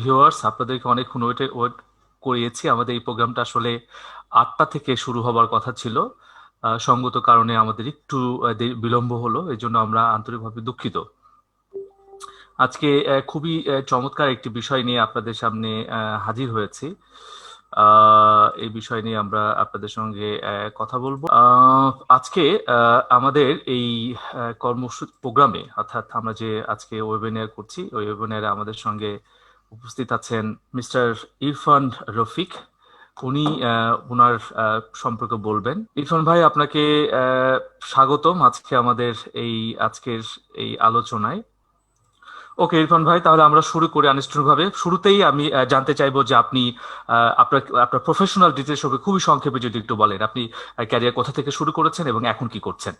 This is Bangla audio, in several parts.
ভিউয়ার্স, আপনাদেরকে অনেকক্ষণ ওয়েট করিয়েছি। আমাদের এই প্রোগ্রামটা আসলে 8টা থেকে শুরু হবার কথা ছিল। সঙ্গত কারণে আমাদের একটু বিলম্ব হলো, এই জন্য আমরা আন্তরিকভাবে দুঃখিত। আজকে খুবই চমৎকার একটি বিষয় নিয়ে আপনাদের সামনে হাজির হয়েছি। এই বিষয় নিয়ে আমরা আপনাদের সঙ্গে কথা বলবো। আজকে আমাদের এই কর্মসূচি প্রোগ্রামে, অর্থাৎ আমরা যে আজকে ওয়েবিনার করছি, ওই ওয়েবিনারে আমাদের সঙ্গে উপস্থিত আছেন মিস্টার ইরফান রফিক। উনি ওনার সম্পর্কে বলবেন। ইরফান ভাই, আপনাকে স্বাগতম আজকে আমাদের আজকের এই আলোচনায়। ওকে ইরফান ভাই, তাহলে আমরা শুরু করি আনুষ্ঠানিকভাবে। শুরুতেই আমি জানতে চাইবো যে আপনি আপনার আপনার প্রফেশনাল ডিটেলস হবে খুবই সংক্ষেপে যদি একটু বলেন, আপনি ক্যারিয়ার কোথা থেকে শুরু করেছেন এবং এখন কি করছেন।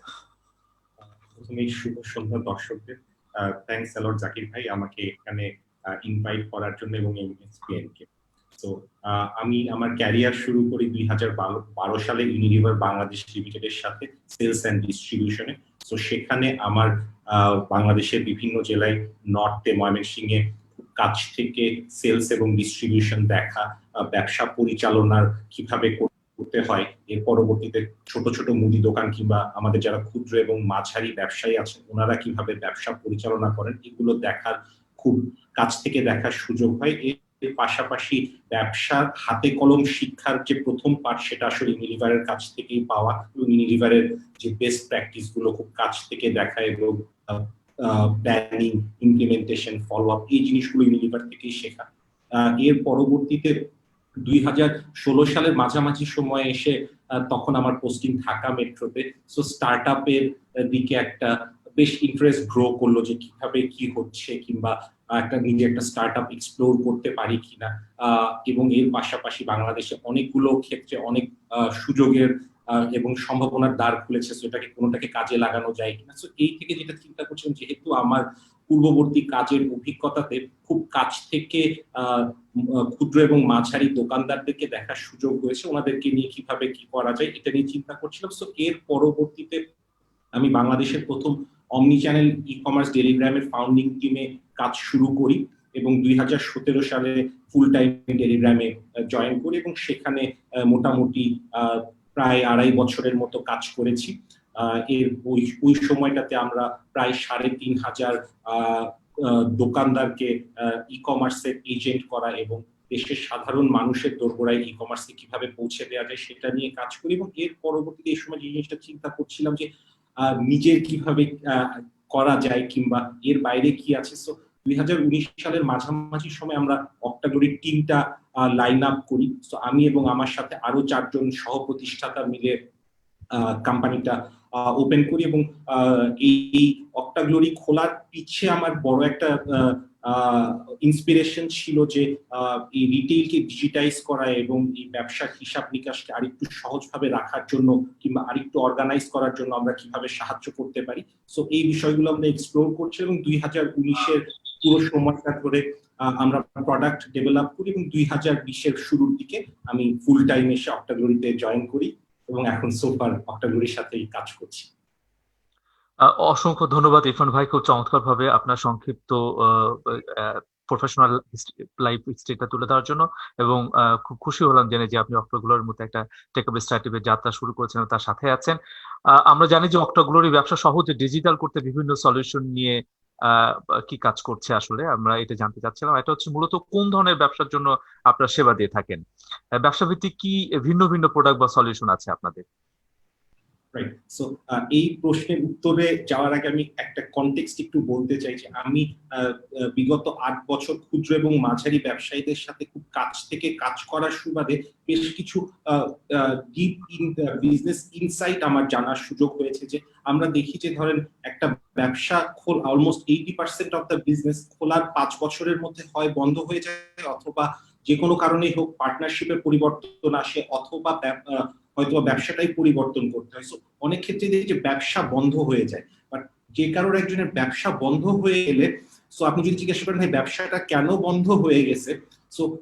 প্রথমেই শুভ সন্ধ্যা দর্শকদের। থ্যাঙ্কস অ্যালট জাকির ভাই আমাকে এখানে ইনভাইট করার জন্য এবং এমএসপিএন কে। তো আমি আমার ক্যারিয়ার শুরু করি 2012 সালে ইউনিলিভার বাংলাদেশ লিমিটেডের সাথে সেলস অ্যান্ড ডিস্ট্রিবিউশনে। তো সেখানে আমার বাংলাদেশের বিভিন্ন জেলায় নর্থে ময়মনসিংহে কাছ থেকে সেলস এবং ডিস্ট্রিবিউশন দেখা, ব্যবসা পরিচালনার কিভাবে করতে হয়, এর পরবর্তীতে ছোট ছোট মুদি দোকান কিংবা আমাদের যারা ক্ষুদ্র এবং মাঝারি ব্যবসায়ী আছেন ওনারা কিভাবে ব্যবসা পরিচালনা করেন, এগুলো দেখার খুব কাছ থেকে দেখার সুযোগ হয়। এর পাশাপাশি ব্যবসার হাতে কলম শিক্ষার যে প্রথম পাঠ, সেটা আসলে ইউনিলিভারের কাছ থেকেই পাওয়া এবং ইউনিলিভারের যে বেস্ট প্র্যাকটিস গুলো খুব কাছ থেকে দেখা এবং প্ল্যানিং, ইমপ্লিমেন্টেশন, ফলো আপ, এই জিনিসগুলো ইউনিলিভার থেকেই শেখা। এর পরবর্তীতে 2016 সালের মাঝামাঝি সময়ে এসে তখন আমার পোস্টিং ঢাকা মেট্রোতে। সো স্টার্ট আপের দিকে একটা বেশ ইন্টারেস্ট গ্রো করলো যে কিভাবে কি হচ্ছে, কিংবা নিজে একটা স্টার্ট আপ এক্সপ্লোর করতে পারি কিনা। এবং এর পাশাপাশি বাংলাদেশে অনেকগুলো ক্ষেত্রে অনেক সুযোগের এবং সম্ভাবনার দ্বার খুলেছে, সেটাকে কোনোটাকে কাজে লাগানো যায় কিনা। সো এই থেকে যেটা চিন্তা করছিলাম, যেহেতু আমার পূর্ববর্তী কাজের অভিজ্ঞতাতে খুব কাছ থেকে ক্ষুদ্র এবং মাঝারি দোকানদারদেরকে দেখার সুযোগ হয়েছে, ওনাদেরকে নিয়ে কিভাবে কি করা যায় এটা নিয়ে চিন্তা করছিলাম। সো এর পরবর্তীতে আমি বাংলাদেশের প্রথম অমনি চ্যানেল ই কমার্স টেলিগ্রামের ফাউন্ডিং টিমে কাজ শুরু করি এবং 2017 সালে ফুল টাইম টেলিগ্রামে জয়েন করি এবং সেখানে মোটামুটি প্রায় 2.5 বছরের মতো কাজ করেছি। এর ওই সময়টাতে আমরা প্রায় 3,500 দোকানদারকে ই কমার্সের এজেন্ট করা এবং দেশের সাধারণ মানুষের দোরগোড়ায় ই কমার্সে কিভাবে পৌঁছে দেওয়া যায় সেটা নিয়ে কাজ করি। এবং এর পরবর্তীতে এই সময় যে জিনিসটা চিন্তা করছিলাম যে নিজের কিভাবে করা যায় কিংবা এর বাইরে কি আছে। সো 2019 সালের মাঝামাঝি সময় আমরা অক্টাগ্লোরির টিমটা লাইন আপ করি। তো আমি এবং আমার সাথে আরো 4 জন সহ-প্রতিষ্ঠাতা মিলে কোম্পানিটা ওপেন করি এবং এই অক্টাগ্লোরি খোলার পিছে আমার বড় একটা ইন্সপিরেশন ছিল যে এই রিটেইলকে ডিজিটাইজ করা এবং এই ব্যবসার হিসাব নিকাশকে আরেকটু সহজভাবে রাখার জন্য কিংবা আরেকটু অর্গানাইজ করার জন্য আমরা কিভাবে সাহায্য করতে পারি। সো এই বিষয়গুলো আমরা এক্সপ্লোর করছি এবং 2019-এর পুরো সময়টা ধরে আমরা প্রোডাক্ট ডেভেলপ করি এবং 2020-এর শুরুর দিকে আমি ফুল টাইম এসে অক্টাগ্লোরিতে জয়েন করি এবং এখন সোফার অক্টাগ্লোরির সাথেই কাজ করছি। অসংখ্য ধন্যবাদ ইরফান ভাই, খুব চমৎকার ভাবে আপনার সংক্ষিপ্ত প্রফেশনাল লাইফ হিস্ট্রিটা তুলে দেওয়ার জন্য। এবং খুব খুশি হলাম জেনে যে আপনি অক্টাগ্লোরির মতো একটা টেকঅ্যাওয়ে স্টার্টআপের যাত্রা শুরু করেছেন, তার সাথে আছেন। আমরা জানি যে অক্টাগ্লোরি ব্যবসা সহজে ডিজিটাল করতে বিভিন্ন সলিউশন নিয়ে কি কাজ করছে, আসলে আমরা এটা জানতে চাচ্ছিলাম। এটা হচ্ছে মূলত কোন ধরনের ব্যবসার জন্য আপনারা সেবা দিয়ে থাকেন, ব্যবসা ভিত্তিক কি ভিন্ন ভিন্ন প্রোডাক্ট বা সলিউশন আছে আপনাদের? রাইট। সো এই প্রশ্নের উত্তরে যাওয়ার আগে আমি একটা কনটেক্সট একটু বলতে চাই যে আমি বিগত 8 বছর ক্ষুদ্র এবং মাঝারি ব্যবসায়ীদের সাথে খুব কাছ থেকে কাজ করার সুবাদে বেশ কিছু ডিপ বিজনেস ইনসাইট আমার জানার সুযোগ হয়েছে। যে আমরা দেখি যে ধরেন একটা ব্যবসা অলমোস্ট 80% অফ দ্য বিজনেস খোলার 5 বছরের মধ্যে হয় বন্ধ হয়ে যায়, অথবা যে কোনো কারণেই হোক পার্টনারশিপের পরিবর্তন আসে, অথবা হয়তো ব্যবসাটাই পরিবর্তন করতে হয়। অনেক ক্ষেত্রে দেখি যে ব্যবসা বন্ধ হয়ে যায়। বাট যে কারোর একজনের ব্যবসা বন্ধ হয়ে গেলে আপনি যদি জিজ্ঞাসা করেন ভাই ব্যবসাটা কেন বন্ধ হয়ে গেছে,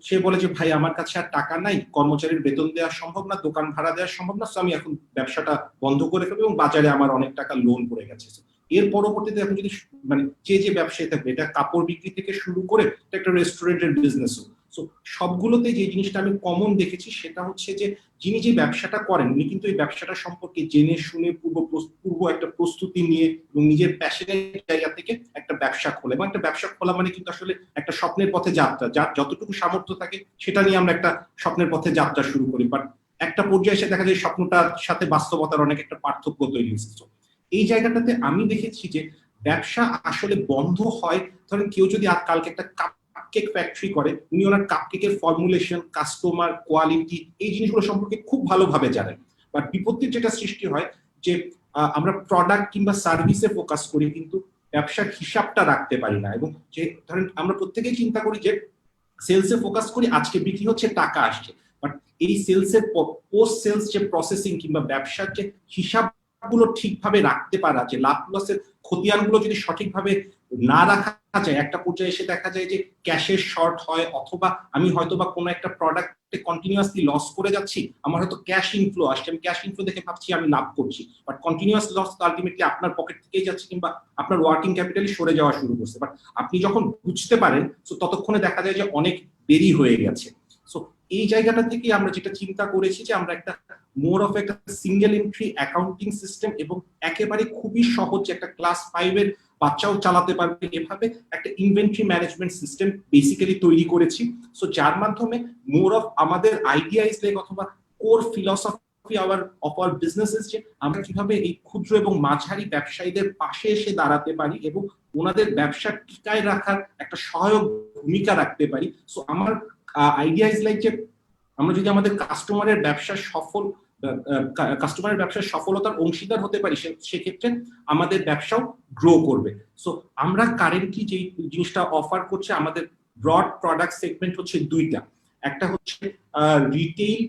সে বলে যে ভাই আমার কাছে আর টাকা নাই, কর্মচারীর বেতন দেওয়া সম্ভব না, দোকান ভাড়া দেওয়া সম্ভব না, আমি এখন ব্যবসাটা বন্ধ করে ফেলবো এবং বাজারে আমার অনেক টাকা লোন পড়ে গেছে। এর পরবর্তীতে আপনি যদি মানে যে ব্যবসায় থাকবে, এটা কাপড় বিক্রি থেকে শুরু করে একটা রেস্টুরেন্টের বিজনেসও, সো সবগুলোতে যে জিনিসটা আমি কমন দেখেছি সেটা হচ্ছে যে যিনি যে ব্যবসাটা করেন উনি কিন্তু এই ব্যবসাটা সম্পর্কে জেনে শুনে পূর্ব একটা প্রস্তুতি নিয়ে এবং নিজের প্যাশনের জায়গা থেকে একটা ব্যবসা খোলে, এবং একটা ব্যবসা খোলা মানে কিন্তু আসলে একটা স্বপ্নের পথে যাত্রা, যার যতটুকু সামর্থ্য থাকে সেটা নিয়ে আমরা একটা স্বপ্নের পথে যাত্রা শুরু করি, বাট একটা পর্যায়ে এসে দেখা যায় স্বপ্নটার সাথে বাস্তবতার অনেক একটা পার্থক্য তৈরি হয়েছে। এই জায়গাটাতে আমি দেখেছি যে ব্যবসা আসলে বন্ধ হয়, ধরেন কেউ যদি কালকে একটা কাপকেক ফ্যাক্টরি করে, উনি ওনার কাপকেকের ফর্মুলেশন, কাস্টমার, কোয়ালিটি, এই জিনিসগুলো সম্পর্কে খুব ভালোভাবে জানেন। বাট বিপত্তির যেটা সৃষ্টি হয় যে আমরা প্রোডাক্ট কিংবা সার্ভিসে ফোকাস করি কিন্তু ব্যবসার হিসাবটা রাখতে পারি না, এবং যে ধরেন আমরা প্রত্যেকেই চিন্তা করি যে সেলসে ফোকাস করি, আজকে বিক্রি হচ্ছে, টাকা আসছে, বাট এই সেলসের পোস্ট সেলস যে প্রসেসিং কিংবা ব্যবসার যে হিসাবগুলো ঠিকভাবে রাখতে পারা, যে লাভ লসের খতিয়ানগুলো যদি সঠিকভাবে না রাখা যায়, একটা পর্যায়ে এসে দেখা যায় যে ক্যাশের শর্ট হয়, অথবা আমি হয়তোবা কোনো একটা প্রোডাক্টে কন্টিনিউয়াসলি লস করে যাচ্ছি, আমার হয়তো ক্যাশ ইনফ্লো আসছে, আমি ক্যাশ ইনফ্লো দেখে ভাবছি আমি লাভ করছি, বাট কন্টিনিউয়াস লস তো আলটিমেটলি আপনার পকেট থেকেই যাচ্ছে কিংবা আপনার ওয়ার্কিং ক্যাপিটালি সরে যাওয়া শুরু করছে, বাট আপনি যখন বুঝতে পারেন তো ততক্ষণে দেখা যায় যে অনেক দেরি হয়ে গেছে। সো এই জায়গাটা থেকে আমরা যেটা চিন্তা করেছি যে আমরা একটা মোর অফ একটা সিঙ্গেল এন্ট্রি অ্যাকাউন্টিং সিস্টেম এবং একেবারে খুবই সহজ একটা ক্লাস 5 এর বাচ্চাও চালাতে পারবে এভাবে একটা ইনভেন্টরি ম্যানেজমেন্ট সিস্টেম বেসিক্যালি তৈরি করেছি। সো যার মাধ্যমে মোর অফ আমাদের আইডিয়া ইজ লাইক অথবা core philosophy of our businesses, যে আমরা কিভাবে এই ক্ষুদ্র এবং মাঝারি ব্যবসায়ীদের পাশে এসে দাঁড়াতে পারি এবং ওনাদের ব্যবসা টিকায় রাখার একটা সহায়ক ভূমিকা রাখতে পারি। সো আমার আইডিয়া ইজ লাইক যে আমরা যদি আমাদের কাস্টমারের ব্যবসার সফলতার অংশীদার হতে পারি, সেক্ষেত্রে আমাদের ব্যবসাও গ্রো করবে। সো আমরা কারেন্টলি যে জিনিসটা অফার করছে, আমাদের ব্রড প্রোডাক্ট সেগমেন্ট হচ্ছে দুইটা, একটা হচ্ছে রিটেইল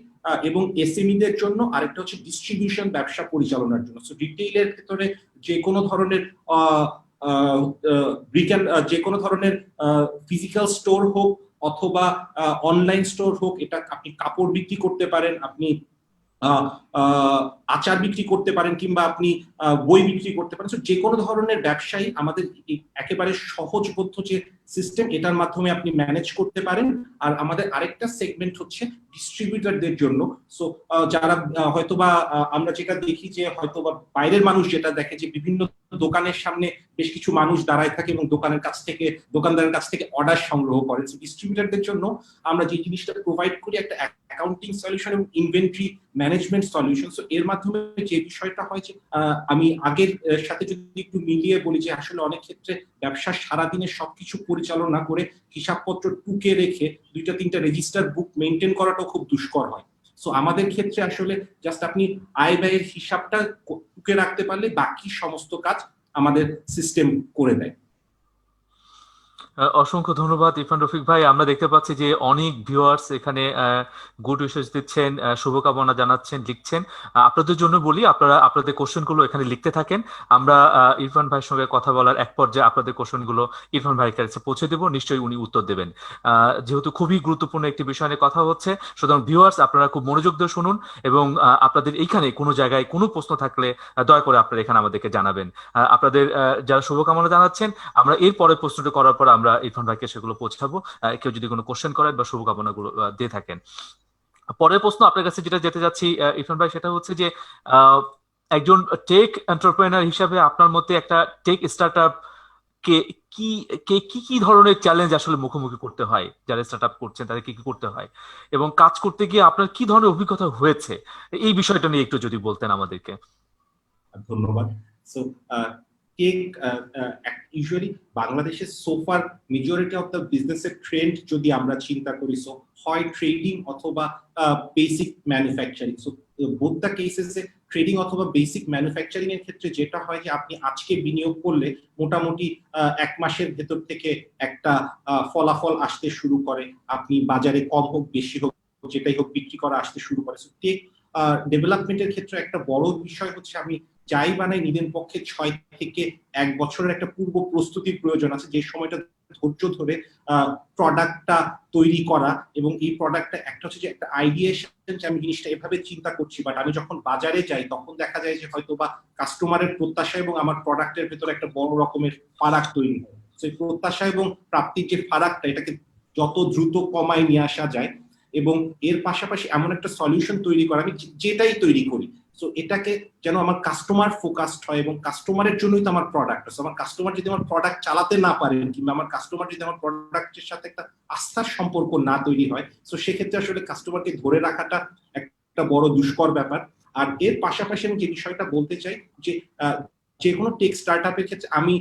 এবং এসএমইদের জন্য, আরেকটা হচ্ছে ডিস্ট্রিবিউশন ব্যবসা পরিচালনার জন্য। সো রিটেইলের ক্ষেত্রে যে কোনো ধরনের যে কোনো ধরনের ফিজিক্যাল স্টোর হোক অথবা অনলাইন স্টোর হোক, এটা আপনি কাপড় বিক্রি করতে পারেন, আপনি আচার বিক্রি করতে পারেন, কিংবা আপনি বই বিক্রি করতে পারেন। যে কোনো ধরনের ব্যবসায়ী আমাদের একেবারে সহজবোধ্য যে সিস্টেম, এটার মাধ্যমে আপনি ম্যানেজ করতে পারেন। আর আমাদের আরেকটা সেগমেন্ট হচ্ছে ডিস্ট্রিবিউটরদের জন্য। সো যারা হয়তোবা আমরা যেটা দেখি যে হয়তোবা বাইরের মানুষ যেটা দেখে যে বিভিন্ন দোকানের সামনে বেশ কিছু মানুষ দাঁড়ায় থাকে এবং দোকানদারের কাছ থেকে অর্ডার সংগ্রহ করে। ডিস্ট্রিবিউটরদের জন্য আমরা যে জিনিসটা প্রোভাইড করি, একটা অ্যাকাউন্টিং সলিউশন এবং ইনভেন্টরি ম্যানেজমেন্ট সলিউশন। সো এর মাধ্যমে যে বিষয়টা হয় যে আমি আগের সাথে যদি একটু মিলিয়ে বলি যে আসলে অনেক ক্ষেত্রে ব্যবসা সারাদিনে সবকিছু পরিচালনা করে হিসাবপত্র টুকে রেখে 2-3টা রেজিস্টার বুক মেনটেন করাটাও খুব দুষ্কর হয়। সো আমাদের ক্ষেত্রে আসলে জাস্ট আপনি আয় ব্যয়ের হিসাবটা টুকে রাখতে পারলে বাকি সমস্ত কাজ আমাদের সিস্টেম করে দেয়। অসংখ্য ধন্যবাদ ইরফান রফিক ভাই। আমরা দেখতে পাচ্ছি যে অনেক ভিউয়ার্স এখানে গুড উইশেস দিচ্ছেন, শুভকামনা জানাচ্ছেন, লিখছেন। আপনাদের জন্য বলি, আপনারা আপনাদের কোশ্চেনগুলো এখানে লিখতে থাকেন। আমরা ইরফান ভাইয়ের সঙ্গে কথা বলার এক পর্যায়ে আপনাদের কোশ্চেনগুলো ইরফান ভাইয়ের কাছে পৌঁছে দেবো, নিশ্চয়ই উনি উত্তর দেবেন। যেহেতু খুবই গুরুত্বপূর্ণ একটি বিষয় নিয়ে কথা হচ্ছে, সুতরাং ভিউয়ার্স আপনারা খুব মনোযোগ দিয়ে শুনুন, এবং আপনাদের এইখানে কোনো জায়গায় কোনো প্রশ্ন থাকলে দয়া করে আপনারা এখানে আমাদেরকে জানাবেন। আপনাদের যারা শুভকামনা জানাচ্ছেন, আমরা এর পরে প্রশ্নটি করার পর আমরা ইরফান ভাইকে সেগুলো পৌঁছাবো। কেউ যদি কোনো কোশ্চেন করেন বা শুভকামনা গুলো দিয়ে থাকেন। পরের প্রশ্ন আপনার কাছে যেটা যেতে যাচ্ছি ইরফান ভাই, সেটা হচ্ছে যে একজন টেক এন্টারপ্রেনার হিসাবে আপনার মতে একটা টেক স্টার্টআপ কে কি কি কি ধরনের চ্যালেঞ্জ আসলে মুখোমুখি করতে হয়, যারা স্টার্টআপ করছেন তাদের কি কি করতে হয়, এবং কাজ করতে গিয়ে আপনার কি ধরনের অভিজ্ঞতা হয়েছে, এই বিষয়টা নিয়ে একটু যদি বলতেন আমাদেরকে। ধন্যবাদ। সো টেক ইউজুয়ালি বাংলাদেশে সোফার মেজরিটি অফ দ্য বিজনেসের ট্রেন্ড যদি আমরা চিন্তা করি, সো হয় ট্রেডিং অথবা basic manufacturing. So both the কেসেসে ট্রেডিং অথবা বেসিক ম্যানুফ্যাকচারিং এর ক্ষেত্রে যেটা হয় যে আপনি আজকে বিনিয়োগ করলে মোটামুটি 1 মাসের ভেতর থেকে একটা ফলাফল আসতে শুরু করে, আপনি বাজারে কম হোক বেশি হোক যেটাই হোক বিক্রি করা আসতে শুরু করে। সো টেক ডেভেলপমেন্টের ক্ষেত্রে একটা বড় বিষয় হচ্ছে আমি যাই বানাই নিজের পক্ষে 6 থেকে 1 বছরের একটা পূর্ব প্রস্তুতির প্রয়োজন আছে, যে সময়টা ধৈর্য ধরে প্রোডাক্টটা তৈরি করা, এবং এই প্রোডাক্টটা একটা হচ্ছে যে একটা আইডিয়েশন যে আমি জিনিসটা এভাবে চিন্তা করছি, বাট আমি যখন বাজারে যাই তখন দেখা যায় যে হয়তো বা কাস্টমারের প্রত্যাশা এবং আমার প্রোডাক্টের ভেতরে একটা বড় রকমের ফারাক তৈরি হয়। সেই প্রত্যাশা এবং প্রাপ্তির যে ফারাকটা, এটাকে যত দ্রুত কমায় নিয়ে আসা যায় এবং এর পাশাপাশি এমন একটা সলিউশন তৈরি করা, আমি যেটাই তৈরি করি সো এটাকে যেন আমার কাস্টমার ফোকাসড হয়, এবং কাস্টমারের জন্যই তো আমার প্রোডাক্ট। আমার কাস্টমার যদি আমার প্রোডাক্ট চালাতে না পারেন, কিংবা আমার কাস্টমার যদি আমার প্রোডাক্টের সাথে একটা আস্থার সম্পর্ক না তৈরি হয়, তো সেক্ষেত্রে আসলে কাস্টমারকে ধরে রাখাটা একটা বড় দুষ্কর ব্যাপার। আর এর পাশাপাশি আমি যে বিষয়টা বলতে চাই যে যে কোনো টেক স্টার্টআপের ক্ষেত্রে আমি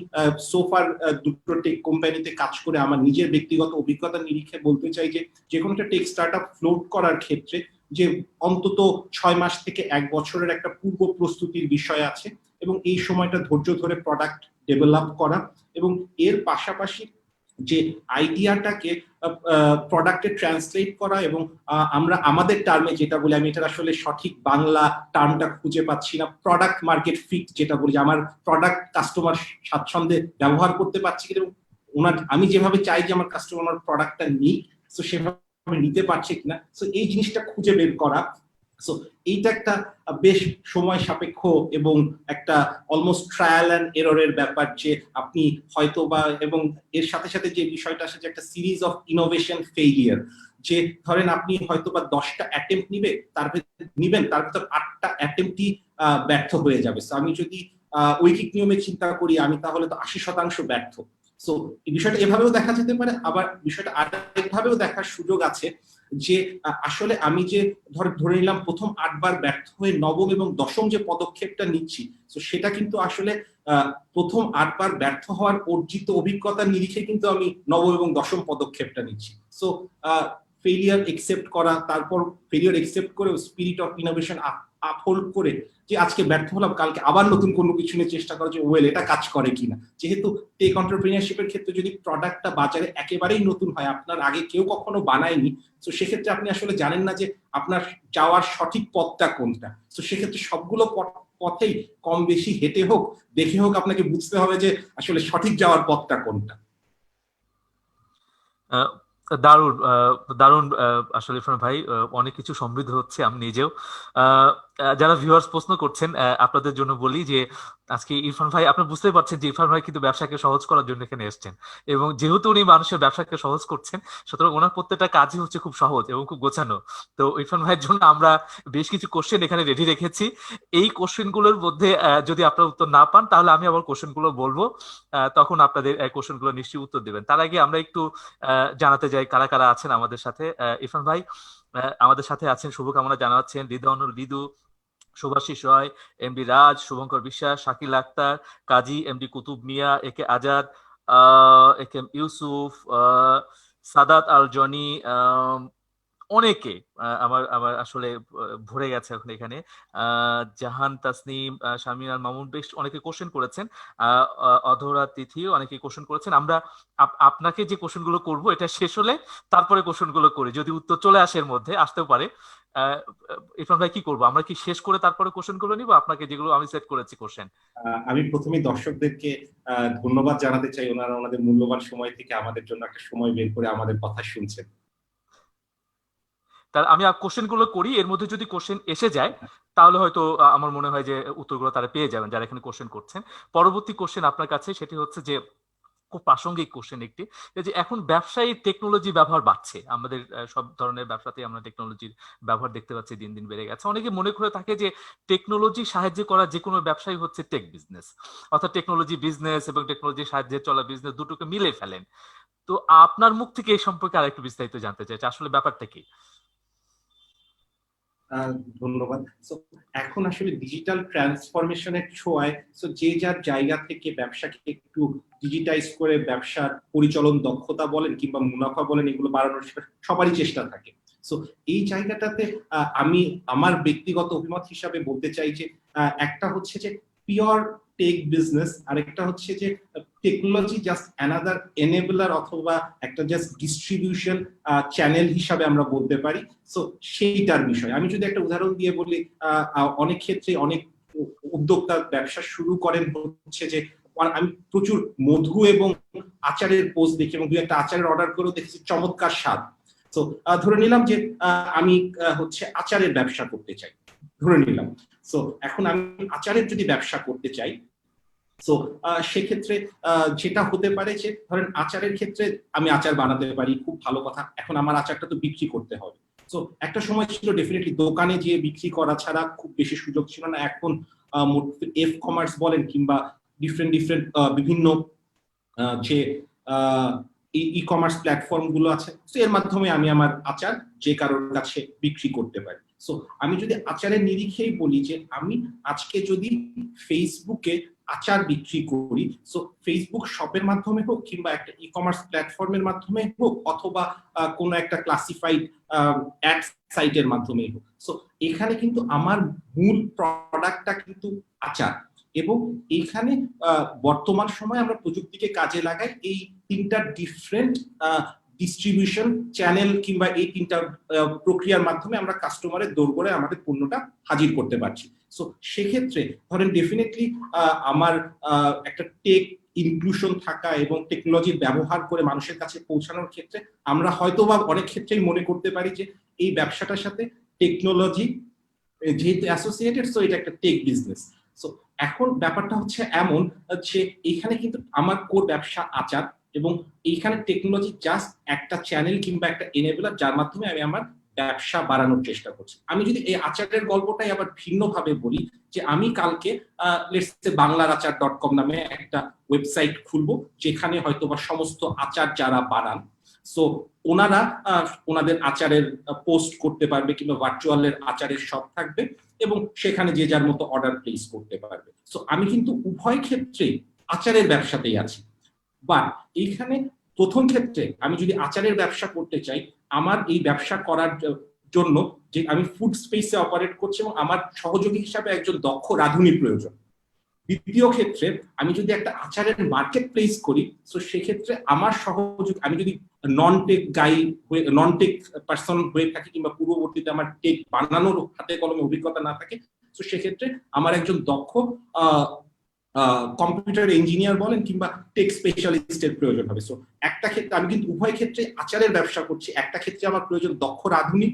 সোফার দুটো টেক কোম্পানিতে কাজ করে আমার নিজের ব্যক্তিগত অভিজ্ঞতা নিরিখে বলতে চাই যে কোনো একটা টেক স্টার্টআপ ফ্লোট করার ক্ষেত্রে যে অন্তত 6 মাস থেকে 1 বছরের একটা পূর্ব প্রস্তুতির বিষয় আছে, এবং এই সময়টা ধৈর্য ধরে প্রোডাক্ট ডেভেলপ করা, এবং এর পাশাপাশি যে আইডিয়াটাকে প্রোডাক্টে ট্রান্সলেট করা, এবং আমরা আমাদের টার্মে যেটা বলি, আমি এটা আসলে সঠিক বাংলা টার্মটা খুঁজে পাচ্ছি না, প্রোডাক্ট মার্কেট ফিট যেটা বলি, যে আমার প্রোডাক্ট কাস্টমার স্বাচ্ছন্দ্যে ব্যবহার করতে পারছি কিনা, এবং আমি যেভাবে চাই যে আমার কাস্টমার আমার প্রোডাক্টটা নিক, তো সেভাবে নিতে পারছে কিনা, তো এই জিনিসটা খুঁজে বের করা। সো এইটা একটা বেশ সময় সাপেক্ষ এবং একটা অলমোস্ট ট্রায়াল অ্যান্ড এররের ব্যাপার, যে আপনি হয়তো বা, এবং এর সাথে সাথে যে বিষয়টা আসে যে একটা সিরিজ অফ ইনোভেশন ফেইলিয়ার, যে ধরেন আপনি হয়তো বা 10টা অ্যাটেম্প্ট তার ভিতর 8টা অ্যাটেম্প্টই ব্যর্থ হয়ে যাবে। সো আমি যদি ঐকিক নিয়মে চিন্তা করি, আমি তাহলে তো 80% ব্যর্থ। সো এই বিষয়টা এভাবেও দেখা যেতে পারে, আবার বিষয়টা আরেকভাবেও দেখার সুযোগ আছে, যে আসলে আমি যে ধরে নিলাম প্রথম 8 বার ব্যর্থ হয়ে নবম এবং দশম যে পদক্ষেপটা নিচ্ছি, তো সেটা কিন্তু আসলে প্রথম 8 বার ব্যর্থ হওয়ার অর্জিত অভিজ্ঞতার নিরিখে কিন্তু আমি নবম এবং দশম পদক্ষেপটা নিচ্ছি। সো ফেলিয়ার একসেপ্ট করা, তারপর ফেলিয়ার একসেপ্ট করে স্পিরিট অফ ইনোভেশন আপহোল্ড করে, যে আজকে ব্যর্থ হলাম, কালকে আবার নতুন কোনো কিছু নিয়ে চেষ্টা করা, যে ওয়েল এটা কাজ করে কিনা। যেহেতু টেক এন্টারপ্রেনিয়রশিপের ক্ষেত্রে যদি প্রোডাক্টটা বাজারে একেবারেই নতুন হয়, আপনার আগে কেউ কখনো বানায়নি, তো সেক্ষেত্রে আপনি আসলে জানেন না যে আপনার যাওয়ার সঠিক পথটা কোনটা। তো সেক্ষেত্রে সবগুলো পথেই কম বেশি হেঁটে হোক, দেখে হোক, আপনাকে বুঝতে হবে যে আসলে সঠিক যাওয়ার পথটা কোনটা। দারুণ দারুণ আসলে ইরফান ভাই, অনেক কিছু সমৃদ্ধ হচ্ছে। আমি নিজেও যারা ভিউয়ার্স প্রশ্ন করছেন, আপনাদের জন্য বলি যে আজকে ইরফান ভাই, আপনি বুঝতেই পারছেন যে ইরফান ভাই কিন্তু ব্যবসাকে সহজ করার জন্য এখানে এসেছেন, এবং যেহেতু উনি মানুষের ব্যবসাকে সহজ করছেন, সুতরাং ওনার প্রত্যেকটা কাজই হচ্ছে খুব সহজ এবং খুব গোছানো। তো ইরফান ভাইয়ের জন্য আমরা বেশ কিছু কোশ্চেন এখানে রেডি রেখেছি। এই কোশ্চেনগুলোর মধ্যে যদি আপনারা উত্তর না পান, তাহলে আমি আবার কোশ্চেনগুলো বলবো, তখন আপনাদের কোশ্চেনগুলো নিশ্চয়ই উত্তর দেবেন। তার আগে আমরা একটু জানাতে যাই কারা কারা আছেন আমাদের সাথে। ইরফান ভাই আমাদের সাথে আছেন, শুভকামনা জানাচ্ছেন রিদওয়ান লিদু, শুভাশিস রয়, এমডি রাজ, শুভঙ্কর বিশ্বাস, শাকিল আক্তার, কাজী, এমডি কুতুব মিয়া, এ কে আজাদ, এ কে এম ইউসুফ, সাদাত আল জনি, অনেকে আমার আমার আসলে ভরে গেছে এখন এখানে। জাহান তাসনিম, শামিন আল মামুন, বেশ অনেকে কোশ্চেন করেছেন। অধরা তিথি অনেকে কোশ্চেন করেছেন। আমরা আপনাকে যে কোশ্চেন গুলো করবো, এটা শেষ হলে তারপরে কোশ্চেন গুলো করি, যদি উত্তর চলে আসে, এর মধ্যে আসতেও পারে। ইরফান ভাই কি করবো, আমরা কি শেষ করে তারপরে কোশ্চেন গুলো নিবো, আপনাকে যেগুলো আমি সেট করেছি কোশ্চেন? আমি প্রথমেই দর্শকদেরকে ধন্যবাদ জানাতে চাই, ওনারা ওনাদের মূল্যবান সময় থেকে আমাদের জন্য একটা সময় বের করে আমাদের কথা শুনছেন। তার আমি কোশ্চেন গুলো করি, এর মধ্যে যদি কোশ্চেন এসে যায়, তাহলে হয়তো আমার মনে হয় যে উত্তরগুলো তারা পেয়ে যাবেন যারা এখানে কোশ্চেন করছেন। পরবর্তী কোশ্চেন আপনার কাছে, সেটি হচ্ছে যে খুব প্রাসঙ্গিক কোশ্চেন একটি, যে এখন ব্যবসায়ী টেকনোলজি ব্যবহার বাড়ছে, আমাদের সব ধরনের ব্যবসাতেই আমরা টেকনোলজির ব্যবহার দেখতে পাচ্ছি, দিন দিন বেড়ে গেছে। অনেকে মনে করে থাকে যে টেকনোলজি সাহায্যে করা যে কোনো ব্যবসায়ী হচ্ছে টেক বিজনেস, অর্থাৎ টেকনোলজি বিজনেস এবং টেকনোলজির সাহায্যে চলা বিজনেস দুটোকে মিলে ফেলেন। তো আপনার মুখ থেকে এই সম্পর্কে আরেকটু বিস্তারিত জানতে চাই, আসলে ব্যাপারটা কি? ধন্যবাদ। এখন আসলে ডিজিটাল ট্রান্সফরমেশনের ছোঁয়ায় যে যার জায়গা থেকে ব্যবসাকে একটু ডিজিটাইজ করে ব্যবসার পরিচালন দক্ষতা বলেন কিংবা মুনাফা বলেন, এগুলো বাড়ানোর সবারই চেষ্টা থাকে। সো এই জায়গাটাতে আমি আমার ব্যক্তিগত অভিমত হিসাবে বলতে চাই যে একটা হচ্ছে যে পিওর টেক বিজনেস, আর একটা হচ্ছে যে টেকনোলজি জাস্ট অ্যানাদার এনেবলার, অথবা একটা জাস্ট ডিস্ট্রিবিউশন চ্যানেল হিসাবে আমরা বলতে পারি। সো সেইটার বিষয় আমি যদি একটা উদাহরণ দিয়ে বলি, অনেক ক্ষেত্রে অনেক উদ্যোক্তা ব্যবসা শুরু করেন হচ্ছে যে আমি প্রচুর মধু এবং আচারের পোস্ট দেখি এবং 2-একটা আচারের অর্ডার করেও দেখছি চমৎকার স্বাদ। তো ধরে নিলাম যে আমি হচ্ছে আচারের ব্যবসা করতে চাই, ধরে নিলাম। সো এখন আমি আচারের যদি ব্যবসা করতে চাই, সো সেক্ষেত্রে যেটা হতে পারে যে ধরেন আচারের ক্ষেত্রে আমি আচার বানাতে পারি, খুব ভালো কথা। এখন আমার আচারটা তো বিক্রি করতে হবে। সো একটা সময় ছিল ডেফিনেটলি দোকানে গিয়ে বিক্রি করা ছাড়া খুব বেশি সুযোগ ছিল না। এখন এফ কমার্স বলেন কিংবা ডিফারেন্ট বিভিন্ন যে ই কমার্স প্ল্যাটফর্ম গুলো আছে, তো এর মাধ্যমে আমি আমার আচার যে কারোর কাছে বিক্রি করতে পারি। সো আমি যদি আচারের নিরিখেই বলি যে আমি আজকে যদি ফেসবুকে আচার বিক্রি করি, সো ফেসবুক শপের মাধ্যমে হোক কিংবা একটা ই কমার্স প্ল্যাটফর্মের মাধ্যমে হোক অথবা কোনো একটা ক্লাসিফাইড অ্যাড সাইটের মাধ্যমে হোক, সো এখানে কিন্তু আমার মূল প্রোডাক্টটা কিন্তু আচার। এবং এইখানে বর্তমান সময়ে আমরা প্রযুক্তিকে কাজে লাগাই এই 3টা ডিফারেন্ট ডিস্ট্রিবিউশন চ্যানেল কিংবা এই 3টা প্রক্রিয়ার মাধ্যমে আমরা কাস্টমারের দোরগোড়ায় আমাদের পণ্যটা হাজির করতে পারছি। সো সেক্ষেত্রে ধরেন ডেফিনেটলি আমার একটা টেক ইনক্লুশন থাকা এবং টেকনোলজির ব্যবহার করে মানুষের কাছে পৌঁছানোর ক্ষেত্রে আমরা হয়তো বা অনেক ক্ষেত্রেই মনে করতে পারি যে এই ব্যবসাটার সাথে টেকনোলজি যেহেতু অ্যাসোসিয়েটেড, সো এটা একটা টেক বিজনেস। সো এখন ব্যাপারটা হচ্ছে এমন যে এখানে কিন্তু আমার কোর ব্যবসা আচার এবং এইখানে টেকনোলজি জাস্ট একটা চ্যানেল কিংবা একটা এনেবলার যার মাধ্যমে আমি আমার ব্যবসা বাড়ানোর চেষ্টা করছি। আমি যদি এই আচারের গল্পটাই আবার ভিন্নভাবে বলি যে আমি কালকে লেটস সে বাংলারাচার.com নামে একটা ওয়েবসাইট খুলবো যেখানে হয়তো বা সমস্ত আচার যারা বানান, সো ওনারা ওনাদের আচারের পোস্ট করতে পারবে কিংবা ভার্চুয়ালের আচারের শপ থাকবে এবং সেখানে যে যার মতো অর্ডার প্লেস করতে পারবে। সো আমি কিন্তু উভয় ক্ষেত্রেই আচারের ব্যবসাতেই আছি। বাট এইখানে প্রথম ক্ষেত্রে আমি যদি আচারের ব্যবসা করতে চাই, আমার এই ব্যবসা করার জন্য যে আমি ফুড স্পেসে অপারেট করছি এবং আমার সহযোগী হিসাবে একজন দক্ষ রাঁধুনির প্রয়োজন। দ্বিতীয় ক্ষেত্রে আমি যদি একটা আচারের মার্কেট প্লেস করি, তো সেক্ষেত্রে আমার সহযোগী, আমি যদি নন টেক পার্সন হয়ে থাকি কিংবা পূর্ববর্তীতে আমার টেক বানানোর হাতে কলমে অভিজ্ঞতা না থাকে, তো সেক্ষেত্রে আমার একজন দক্ষ কম্পিউটার ইঞ্জিনিয়ার বলেন কিংবা টেক স্পেশালিস্টের প্রয়োজন হবে। সো একটা ক্ষেত্রে আমি কিন্তু উভয় ক্ষেত্রে আচারের ব্যবসা করছি। একটা ক্ষেত্রে আমার প্রয়োজন দক্ষ রাঁধুনি,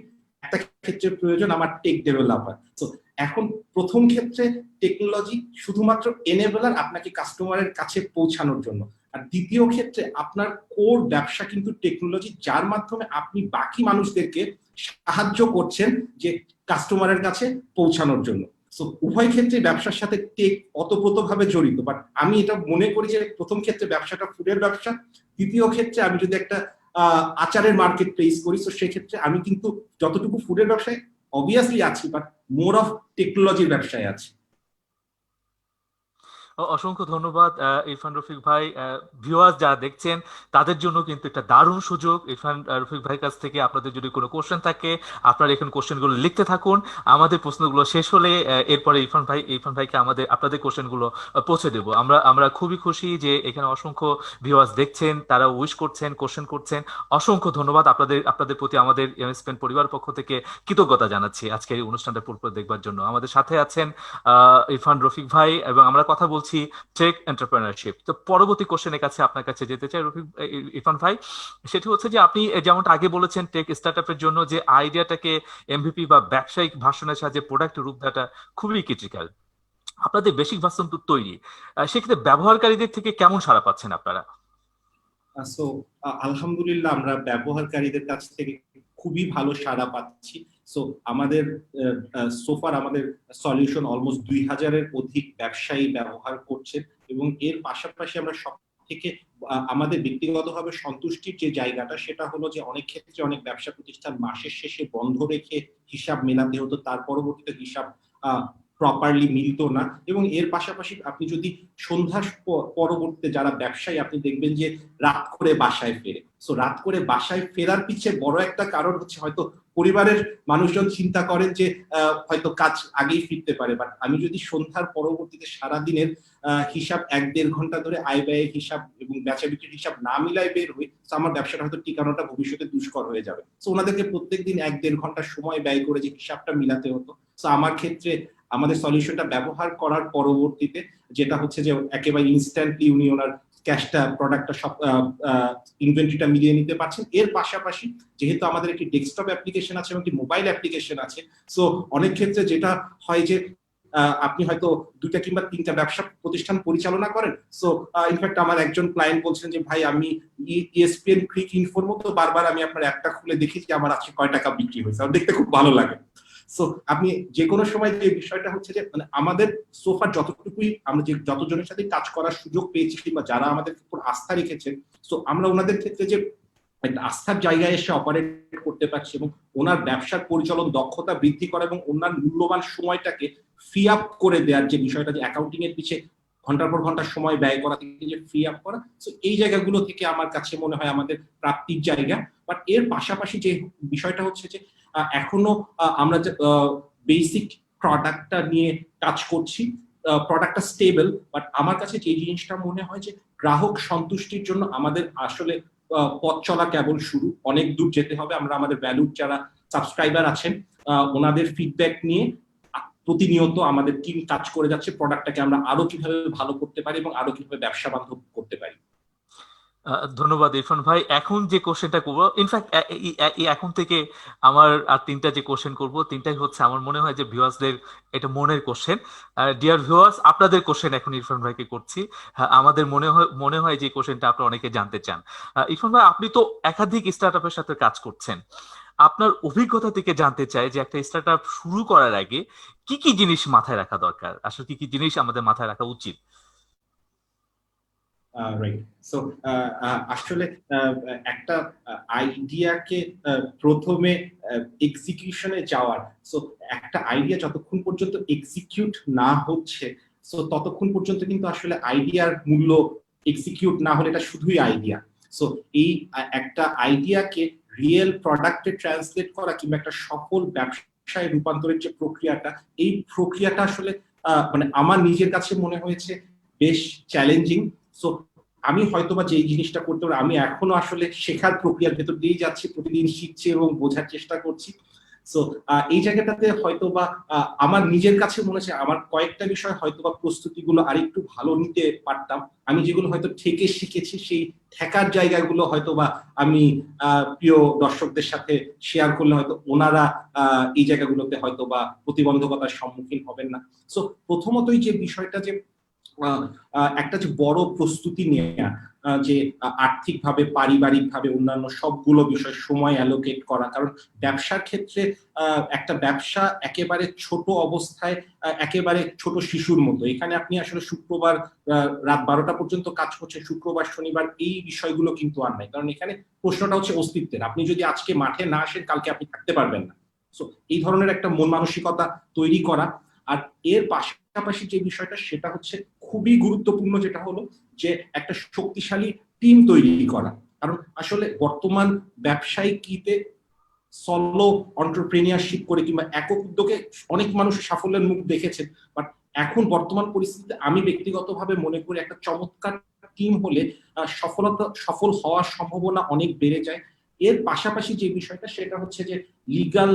একটা ক্ষেত্রে প্রয়োজন আমার টেক ডেভেলপার। সো এখন প্রথম ক্ষেত্রে টেকনোলজি শুধুমাত্র এনেবলার আপনাকে কাস্টমারের কাছে পৌঁছানোর জন্য, আর দ্বিতীয় ক্ষেত্রে আপনার কোর ব্যবসা কিন্তু টেকনোলজি যার মাধ্যমে আপনি বাকি মানুষদেরকে সাহায্য করছেন যে কাস্টমারের কাছে পৌঁছানোর জন্য। সো উভয় ক্ষেত্রে ব্যবসার সাথে টেক অতপ্রতভাবে জড়িত, বাট আমি এটা মনে করি যে প্রথম ক্ষেত্রে ব্যবসাটা ফুডের ব্যবসা, দ্বিতীয় ক্ষেত্রে আমি যদি একটা আচারের মার্কেট প্লেস করি, তো সেক্ষেত্রে আমি কিন্তু যতটুকু ফুডের ব্যবসায় অবভিয়াসলি আছি, বাট মোর অফ টেকনোলজির ব্যবসায় আছি। অসংখ্য ধন্যবাদ ইরফান রফিক ভাই। ভিউয়ার্স যারা দেখছেন তাদের জন্য কিন্তু একটা দারুণ সুযোগ। ইরফান রফিক ভাইয়ের কাছ থেকে আপনাদের যদি কোনো কোশ্চেন থাকে আপনারা এখানে কোশ্চেনগুলো লিখতে থাকুন। আমাদের প্রশ্নগুলো শেষ হলে এরপরে ইরফান ভাইকে আপনাদের কোশ্চেনগুলো পৌঁছে দেবো। আমরা খুবই খুশি যে এখানে অসংখ্য ভিউয়ার্স দেখছেন, তারা উইশ করছেন, কোশ্চেন করছেন। অসংখ্য ধন্যবাদ আপনাদের প্রতি আমাদের এমএসপিএন পরিবার পক্ষ থেকে কৃতজ্ঞতা জানাচ্ছি আজকের এই অনুষ্ঠানটা পুরোপুরি দেখবার জন্য। আমাদের সাথে আছেন ইরফান রফিক ভাই এবং আমরা কথা বলছি টেক এন্টারপ্রেনারশিপ। তো পরবর্তী কোশ্চেনের কাছে আপনার কাছে যেতে চাই ইরফান ভাই, সেটি হচ্ছে যে আপনি যেমনটা আগে বলেছেন টেক স্টার্টআপের জন্য যে আইডিয়াটাকে এমভিপি বা ব্যবসায়িক ভার্সনের সাহায্যে প্রোডাক্টের রূপ দেওয়াটা খুবই ক্রিটিক্যাল। আপনাদের বেসিক ভার্সন তো তৈরি, সেক্ষেত্রে ব্যবহারকারীদের থেকে কেমন সাড়া পাচ্ছেন আপনারা? সো আলহামদুলিল্লাহ আমরা ব্যবহারকারীদের কাছ থেকে খুবই ভালো সাড়া পাচ্ছি। সো আমাদের সোফার আমাদের সলিউশন অলমোস্ট 2000-এর অধিক ব্যবসায়ী ব্যবহার করছে এবং এর পাশাপাশি আমরা সব থেকে আমাদের ব্যক্তিগতভাবে সন্তুষ্টির যে জায়গাটা সেটা হলো যে অনেক ক্ষেত্রে অনেক ব্যবসা প্রতিষ্ঠান মাসের শেষে বন্ধ রেখে হিসাব মেলাতে হতো, তার পরবর্তীতে হিসাব প্রপারলি মিলত না। এবং এর পাশাপাশি আপনি যদি সন্ধ্যার পরবর্তীতে যারা ব্যবসায়ী আপনি দেখবেন যে রাত করে বাসায় ফেরে। সো রাত করে বাসায় ফেরার পিছে বড় একটা কারণ হচ্ছে হয়তো পরিবারের মানুষজন চিন্তা করেন যে হয়তো কাজ আগেই ফিরতে পারে, বাট আমি যদি সন্ধ্যার পরবর্তীতে সারাদিনের হিসাব 1-1.5 ঘন্টা ধরে আয় ব্যয়ের হিসাব এবং বেচা বিক্রির হিসাব না মিলাই বের হই, তো আমার ব্যবসাটা হয়তো টিকানোটা ভবিষ্যতে দুষ্কর হয়ে যাবে। সো ওনাদেরকে প্রত্যেকদিন 1-1.5 ঘন্টা সময় ব্যয় করে যে হিসাবটা মিলাতে হতো। সো আমার ক্ষেত্রে আমাদের সলিউশনটা ব্যবহার করার পরবর্তীতে যেটা হচ্ছে যে একেবারে ইনস্ট্যান্টলি উনি ওনার ক্যাশটা প্রোডাক্টটা সব ইনভেন্টরিটা মিলিয়ে নিতে পারছেন। এর পাশাপাশি যেহেতু আমাদের একটি ডেস্কটপ অ্যাপ্লিকেশন আছে এবং একটি মোবাইল অ্যাপ্লিকেশন আছে, সো অনেক ক্ষেত্রে যেটা হয় যে আপনি হয়তো 2টা কিংবা 3টা ব্যবসা প্রতিষ্ঠান পরিচালনা করেন। সো ইনফ্যাক্ট আমার একজন ক্লায়েন্ট বলছেন যে ভাই আমি ESPN ক্রিক ইনফোর মতো বারবার আমি আপনার অ্যাপটা খুলে দেখি যে আমার আজকে কয় টাকা বিক্রি হয়েছে, আমার দেখতে খুব ভালো লাগে। সো আপনি যে কোনো সময় যে বিষয়টা হচ্ছে যে মানে আমাদের সোফার যতটুকুই আমরা যে যতজনের সাথে কাজ করার সুযোগ পেয়েছি কিংবা যারা আমাদের উপর আস্থা রেখেছেন, সো আমরা ওনাদের ক্ষেত্রে যে একটা আস্থার জায়গায় এসে অপারেট করতে পারছি এবং ওনার ব্যবসার পরিচালন দক্ষতা বৃদ্ধি করা এবং ওনার মূল্যবান সময়টাকে ফ্রি আপ করে দেওয়ার যে বিষয়টা, যে অ্যাকাউন্টিং এর পিছে ঘন্টার পর ঘন্টা সময় ব্যয় করা থেকে যে ফ্রি আপ করা, সো এই জায়গাগুলো থেকে আমার কাছে মনে হয় আমাদের প্রাপ্তির জায়গা। বাট এর পাশাপাশি যে বিষয়টা হচ্ছে যে এখনো আমরা যে বেসিক প্রোডাক্টটা নিয়ে কাজ করছি, প্রোডাক্টটা স্টেবল, বাট আমার কাছে যে জিনিসটা মনে হয় যে গ্রাহক সন্তুষ্টির জন্য আমাদের আসলে পথ চলা কেবল শুরু, অনেক দূর যেতে হবে। আমরা আমাদের ভ্যালুর যারা সাবস্ক্রাইবার আছেন ওনাদের ফিডব্যাক নিয়ে প্রতিনিয়ত আমাদের টিম কাজ করে যাচ্ছে প্রোডাক্টটাকে আমরা আরো কিভাবে ভালো করতে পারি এবং আরো কিভাবে ব্যবসা বান্ধব করতে পারি। ধন্যবাদ ইরফান ভাই। এখন যে কোশ্চেনটা করবো, ইনফ্যাক্ট এখন থেকে আমার আর 3টা যে কোশ্চেন করবো, 3টাই হচ্ছে আমার মনে হয় যে ভিউয়ার্সদের এটা মনের কোশ্চেন। ডিয়ার ভিউয়ার্স, আপনাদের কোশ্চেন এখন ইরফান ভাইকে করছি। আমাদের মনে হয় যে কোশ্চেনটা আপনারা অনেকে জানতে চান। ইরফান ভাই, আপনি তো একাধিক স্টার্টআপের সাথে কাজ করছেন, আপনার অভিজ্ঞতা থেকে জানতে চাই যে একটা স্টার্টআপ শুরু করার আগে কি কি জিনিস মাথায় রাখা দরকার, আসলে কি কি জিনিস আমাদের মাথায় রাখা উচিত? রাইট। সো আসলে একটা আইডিয়াকে প্রথমে এক্সিকিউশনে যাওয়ার, সো একটা আইডিয়া যতক্ষণ পর্যন্ত এক্সিকিউট না হচ্ছে, সো ততক্ষণ পর্যন্ত কিন্তু আসলে আইডিয়ার মূল্য, এক্সিকিউট না হলে এটা শুধুই আইডিয়া। সো এই একটা আইডিয়াকে রিয়েল প্রোডাক্টে ট্রান্সলেট করা কিংবা একটা সফল ব্যবসায় রূপান্তরের যে প্রক্রিয়াটা, এই প্রক্রিয়াটা আসলে মানে আমার নিজের কাছে মনে হয়েছে বেশ চ্যালেঞ্জিং। সো আমি হয়তোবা যে জিনিসটা করতে পারি, আমি এখনো আসলে শেখার প্রক্রিয়ার ভেতর দিয়ে যাচ্ছি, প্রতিদিন শিখছি এবং বোঝার চেষ্টা করছি। সো এই জায়গাটাতে হয়তোবা আমার নিজের কাছে মনে হচ্ছে আমার কয়েকটা বিষয় হয়তোবা প্রস্তুতিগুলো আরেকটু ভালো নিতে পারতাম। আমি যেগুলো হয়তো থেকে শিখেছি সেই ঠেকার জায়গাগুলো হয়তোবা আমি প্রিয় দর্শকদের সাথে শেয়ার করলে হয়তো ওনারা এই জায়গাগুলোতে হয়তোবা প্রতিবন্ধকতার সম্মুখীন হবেন না। সো প্রথমতই যে বিষয়টা যে একটা যে বড় প্রস্তুতি নেয়া, যে আর্থিকভাবে, পারিবারিকভাবে, অন্যান্য সবগুলো বিষয় সময় অ্যালোকেট করা। কারণ ব্যবসার ক্ষেত্রে একটা ব্যবসা একেবারে ছোট অবস্থায় একেবারে ছোট শিশুর মতো। এখানে আপনি আসলে শুক্রবার রাত 12টা পর্যন্ত কাজ করছেন, শুক্রবার শনিবার এই বিষয়গুলো কিন্তু আর নাই। কারণ এখানে প্রশ্নটা হচ্ছে অস্তিত্বের। আপনি যদি আজকে মাঠে না আসেন কালকে আপনি থাকতে পারবেন না। সো এই ধরনের একটা মন মানসিকতা তৈরি করা। আর এর পাশাপাশি যে বিষয়টা সেটা হচ্ছে খুবই গুরুত্বপূর্ণ, যেটা হলো যে একটা শক্তিশালী টিম তৈরি করা। কারণ আসলে বর্তমান ব্যবসায়িকীতে সলো এন্টারপ্রেনিয়ারশিপ করে কিংবা একক উদ্যোগে অনেক মানুষ সাফল্যের মুখ দেখেছেন, বাট এখন বর্তমান পরিস্থিতিতে আমি ব্যক্তিগতভাবে মনে করি একটা চমৎকার টিম হলে সফল হওয়ার সম্ভাবনা অনেক বেড়ে যায়। এর পাশাপাশি যে বিষয়টা সেটা হচ্ছে যে লিগাল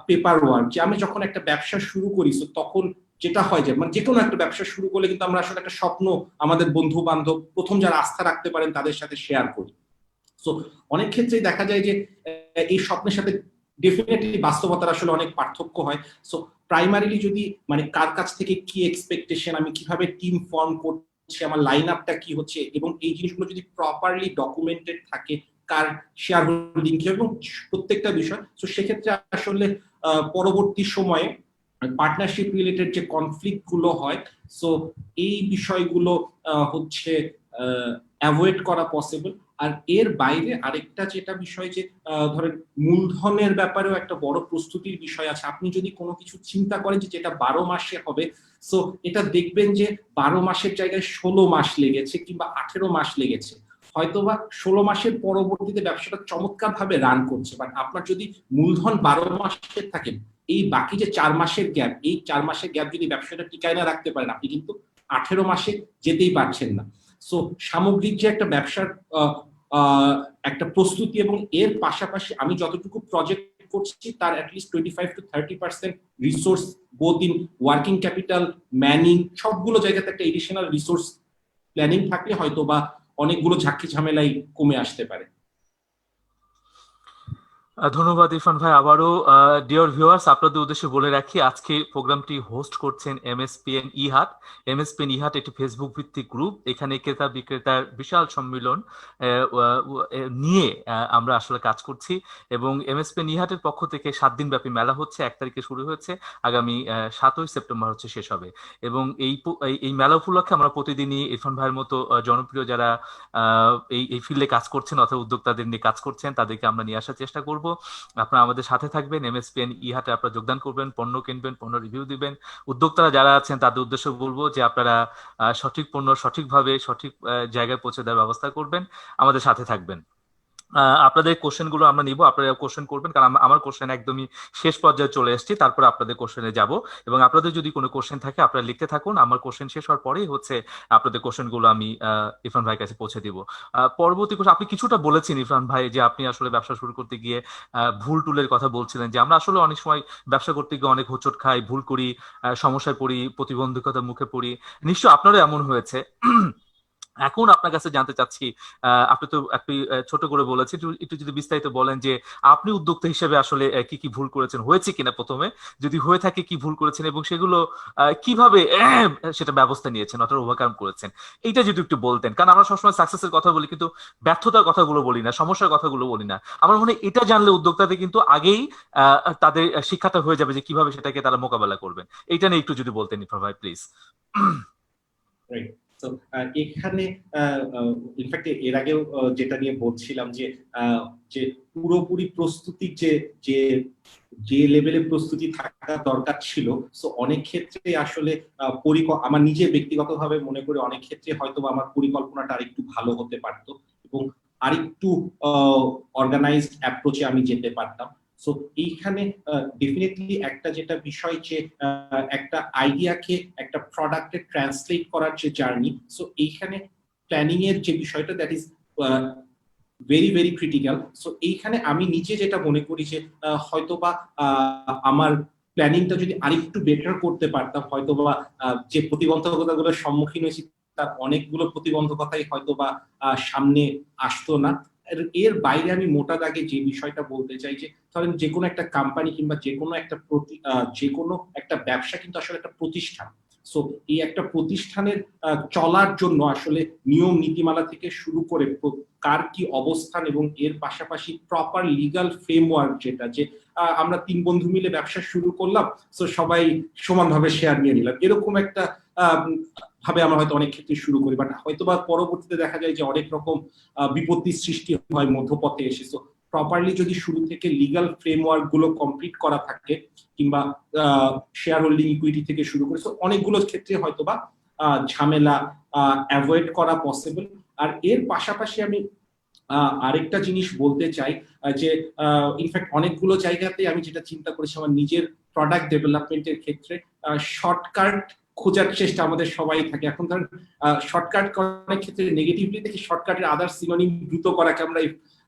পেপার ওয়ার্ক, যে আমি যখন একটা ব্যবসা শুরু করি তখন যেটা হয় যে মানে যে কোনো একটা ব্যবসা শুরু করলে কিন্তু আমরা আসলে একটা স্বপ্ন আমাদের বন্ধু বান্ধব, প্রথম যারা আস্থা রাখতে পারেন তাদের সাথে শেয়ার করি। সো অনেক ক্ষেত্রেই দেখা যায় যে এই স্বপ্নের সাথে ডেফিনেটলি বাস্তবতার আসলে অনেক পার্থক্য হয়। সো প্রাইমারিলি যদি মানে কার কাছ থেকে কি এক্সপেকটেশন, আমি কিভাবে টিম ফর্ম করছি, আমার লাইন আপটা কি হচ্ছে, এবং এই জিনিসগুলো যদি প্রপারলি ডকুমেন্টেড থাকে, কার শেয়ার হোল্ডিং কি এবং প্রত্যেকটা বিষয়, তো সেক্ষেত্রে আসলে পরবর্তী সময়ে পার্টনারশিপ রিলেটেড যে কনফ্লিক্ট গুলো হয়, সো এই বিষয়গুলো হচ্ছে অ্যাভয়েড করা পসিবল। আর এর বাইরে আরেকটা যেটা বিষয় যে ধরেন মূলধনের ব্যাপারেও একটা বড় প্রস্তুতির বিষয় আছে। আপনি যদি কোনো কিছু চিন্তা করেন যে যেটা 12 মাসে হবে, সো এটা দেখবেন যে 12 মাসের জায়গায় 16 মাস লেগেছে কিংবা 18 মাস লেগেছে। হয়তোবা 16 মাসের পরবর্তীতে ব্যবসাটা চমৎকার ভাবে রান করছে, বাট আপনার যদি মূলধন 12 মাসের থাকে, এই বাকি যে 4 মাসের গ্যাপ, এই 4 মাসের গ্যাপ যদি ব্যবসাটা টিকায় না রাখতে পারেন, আপনি কিন্তু 18 মাসে যেতেই পারছেন না। সো সামগ্রিক যে একটা ব্যবসার একটা প্রস্তুতি এবং এর পাশাপাশি আমি যতটুকু প্রজেক্ট করছি তার at least 25 to 30% resource, both in working capital, manning, সবগুলো জায়গাতে একটা এডিশনাল রিসোর্স প্ল্যানিং থাকলে হয়তো বা অনেকগুলো ঝাঁকি ঝামেলাই কমে আসতে পারে। ধন্যবাদ ইরফান ভাই আবারও। ডিয়ার ভিউয়ার্স, আপনাদের উদ্দেশ্যে বলে রাখি আজকে প্রোগ্রামটি হোস্ট করছেন এমএসপিএন ইহাট। এমএসপিএন ইহাট একটি ফেসবুক ভিত্তিক গ্রুপ। এখানে ক্রেতা বিক্রেতার বিশাল সম্মিলন নিয়ে আমরা আসলে কাজ করছি, এবং এমএসপিএন ইহাটের পক্ষ থেকে 7 দিন ব্যাপী মেলা হচ্ছে। 1 তারিখে শুরু হয়েছে, আগামী 7ই সেপ্টেম্বর হচ্ছে শেষ হবে। এবং এই মেলা উপলক্ষে আমরা প্রতিদিনই ইরফান ভাইয়ের মতো জনপ্রিয় যারা এই ফিল্ডে কাজ করছেন অথবা উদ্যোক্তাদের নিয়ে কাজ করছেন তাদেরকে আমরা নিয়ে আসার চেষ্টা করব। আপনারা আমাদের সাথে থাকবেন, এমএসপিএন ইহাটে আপনারা যোগদান করবেন, পণ্য কিনবেন, পণ্য রিভিউ দিবেন। উদ্যোক্তারা যারা আছেন তাদের উদ্দেশ্যে বলবো যে আপনারা সঠিক পণ্য সঠিকভাবে সঠিক জায়গায় পৌঁছে দেওয়ার ব্যবস্থা করবেন, আমাদের সাথে থাকবেন। আপনাদের কোশ্চেনগুলো আমরা নিব, আপনারা কোশ্চেন করবেন, কারণ আমার কোশ্চেন একদমই শেষ পর্যায়ে চলে এসেছি, তারপর আপনাদের কোশ্চেনে যাব। এবং আপনাদের যদি কোনো কোশ্চেন থাকে আপনারা লিখতে থাকুন, আমার কোশ্চেন শেষ হওয়ার পরেই হচ্ছে আপনাদের কোশ্চেনগুলো আমি ইরফান ভাইয়ের কাছে পৌঁছে দিব। পরবর্তী কোশ্চেন, আপনি কিছুটা বলেছেন ইরফান ভাই যে আপনি আসলে ব্যবসা শুরু করতে গিয়ে ভুল টুলের কথা বলছিলেন, যে আমরা আসলে অনেক সময় ব্যবসা করতে গিয়ে অনেক হোঁচট খাই, ভুল করি, সমস্যায় পড়ি, প্রতিবন্ধকতার মুখে পড়ি। নিশ্চয় আপনারও এমন হয়েছে। এখন আপনার কাছে জানতে চাচ্ছি, আপনি তো একটু ছোট করে বলেছেন, একটু যদি বিস্তারিত বলেন যে আপনি উদ্যোক্তা হিসেবে আসলে কি কি ভুল করেছেন, হয়েছে কিনা, প্রথমে যদি হয়ে থাকে কি ভুল করেছেন এবং সেগুলো কিভাবে সেটা ব্যবস্থা নিয়েছেন অথবা ওভারকাম করেছেন, এইটা যদি একটু বলতেন। কারণ আমরা সবসময় সাকসেসের কথা বলি কিন্তু ব্যর্থতার কথাগুলো বলি না, সমস্যার কথাগুলো বলি না। আমার মনে হয় এটা জানলে উদ্যোক্তাদের কিন্তু আগেই তাদের শিক্ষাটা হয়ে যাবে যে কিভাবে সেটাকে তারা মোকাবেলা করবেন। এইটা নিয়ে একটু যদি বলতেন ইরফান ভাই প্লিজ। তো এখানে ইনফ্যাক্ট এর আগেও যেটা নিয়ে বলছিলাম যে যে পুরোপুরি প্রস্তুতি যে যে যে লেভেলে প্রস্তুতি থাকা দরকার ছিল, সো অনেক ক্ষেত্রে আসলে আমার নিজে ব্যক্তিগতভাবে মনে করি অনেক ক্ষেত্রে হয়তো আমার পরিকল্পনাটা আরেকটু ভালো হতে পারতো এবং আরেকটু অর্গানাইজড অ্যাপ্রোচে আমি যেতে পারতাম। সো এইখানে ডেফিনেটলি একটা যেটা বিষয় যে একটা আইডিয়াকে একটা প্রোডাক্টে ট্রান্সলেট করার যে জার্নি, সো এইখানে প্ল্যানিং এর যে বিষয়টা that is very very critical. So এইখানে আমি নিজে যেটা মনে করি যে হয়তোবা আমার প্ল্যানিংটা যদি আরেকটু বেটার করতে পারতাম, হয়তোবা যে প্রতিবন্ধকতাগুলোর সম্মুখীন হয়েছি তার অনেকগুলো প্রতিবন্ধকতাই হয়তোবা সামনে আসতো না। এর বাইরে আমি মোটা দাগে যে বিষয়টা বলতে চাই যে ধরেন যে কোনো একটা কোম্পানি কিংবা যে কোনো একটা ব্যবসা কিন্তু আসলে একটা প্রতিষ্ঠান। সো এই একটা প্রতিষ্ঠানের চলার জন্য আসলে নিয়ম নীতিমালা থেকে শুরু করে কার কি অবস্থান এবং এর পাশাপাশি প্রপার লিগাল ফ্রেমওয়ার্ক, যেটা যে আমরা 3 বন্ধু মিলে ব্যবসা শুরু করলাম, সো সবাই সমানভাবে শেয়ার নিয়ে নিলাম, এরকম একটা ভাবে আমরা হয়তো অনেক ক্ষেত্রে শুরু করি, বাট হয়তো বা পরবর্তীতে দেখা যায় যে অনেক রকম বিপত্তির সৃষ্টি হয় মধ্যপথে এসে। সো প্রপারলি যদি শুরু থেকে লিগাল ফ্রেমওয়ার্ক গুলো কমপ্লিট করা থাকে কিংবা শেয়ার হোল্ডিং ইকুইটি থেকে শুরু করে, সো অনেকগুলো ক্ষেত্রে হয়তোবা ঝামেলা অ্যাভয়েড করা পসিবল। আর এর পাশাপাশি আমি আরেকটা জিনিস বলতে চাই যে ইনফ্যাক্ট অনেকগুলো জায়গাতে আমি যেটা চিন্তা করেছি আমার নিজের প্রোডাক্ট ডেভেলপমেন্টের ক্ষেত্রে, শর্টকাট খোঁজার চেষ্টা আমাদের সবাই থাকে। এখন ধরেন শর্টকাট অনেক ক্ষেত্রে নেগেটিভলি দেখি, শর্টকাটের আদার সিনোনিম দ্রুত করাকে আমরা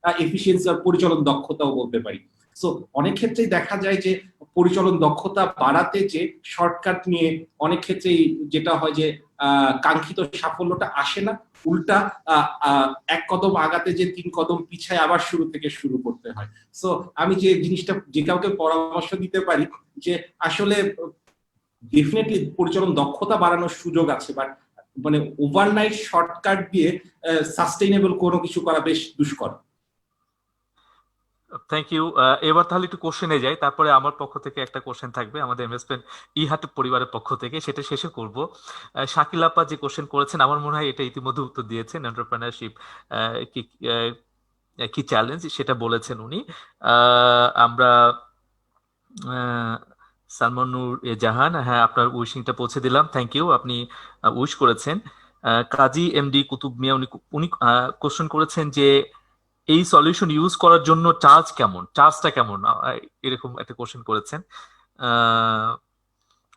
এফিসিয়েন্সি আর পরিচালন দক্ষতাও বলতে পারি। সো অনেক ক্ষেত্রেই দেখা যায় যে পরিচালন দক্ষতা বাড়াতে যে শর্টকাট নিয়ে অনেক ক্ষেত্রেই যেটা হয় যে কাঙ্ক্ষিত সাফল্যটা আসে না, উল্টা এক কদম আগাতে যে 3 কদম পিছায় আবার শুরু থেকে শুরু করতে হয়। সো আমি যে জিনিসটা যে কাউকে পরামর্শ দিতে পারি যে আসলে ডেফিনেটলি পরিচালন দক্ষতা বাড়ানোর সুযোগ আছে, বাট মানে ওভারনাইট শর্টকাট দিয়ে সাস্টেইনেবল কোনো কিছু করা বেশ দুষ্কর। Thank you. এবার তাহলে একটু কোশ্চেনে যাই, তারপরে আমার পক্ষ থেকে একটা কোশ্চেন থাকবে আমাদের এমএসপেন ইহাট পরিবারের পক্ষ থেকে, সেটা শেষে করব। শাকিল আপা যে কোশ্চেন করেছেন আমার মনে হয় এটা ইতিমধ্যে উত্তর দিয়েছেন, এন্টারপ্রেনারশিপ কি কি চ্যালেঞ্জ সেটা বলেছেন উনি। আমরা সালমান নূর জাহান, হ্যাঁ আপনার উইশিংটা পৌঁছে দিলাম, থ্যাংক ইউ, আপনি উইশ করেছেন। কাজী এমডি কুতুব মিয়া উনি উনি কোশ্চেন করেছেন যে এই সলিউশন ইউজ করার জন্য চার্জটা কেমন, এরকম একটা কোশ্চেন করেছেন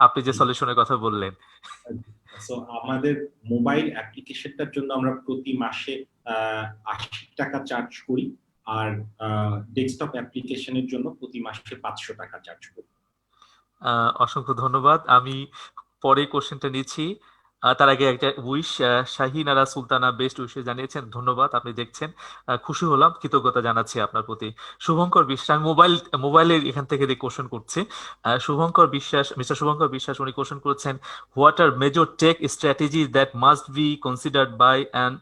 আপনি যে সলিউশনের কথা বললেন। সো আমাদের মোবাইল অ্যাপ্লিকেশনটার জন্য আমরা প্রতি মাসে 80 টাকা চার্জ করি, আর ডেস্কটপ অ্যাপ্লিকেশনের জন্য প্রতি মাসে 500 টাকা চার্জ করি। অসংখ্য ধন্যবাদ। আমি পরে কোশ্চেনটা নিচ্ছি। তার আগে একটা উইশ, শাহিন আরা সুলতানা বেস্ট উইশে জানিয়েছেন, ধন্যবাদ, আপনি দেখছেন, খুশি হলাম, কৃতজ্ঞতা জানাচ্ছি আপনার প্রতি। শুভঙ্কর বিশ্বাস, আমি মোবাইলের এখান থেকে কোশ্চেন করছি। শুভঙ্কর বিশ্বাস, মিস্টার শুভঙ্কর বিশ্বাস, উনি কোশ্চেন করেছেন, what are major tech strategy that must be considered by an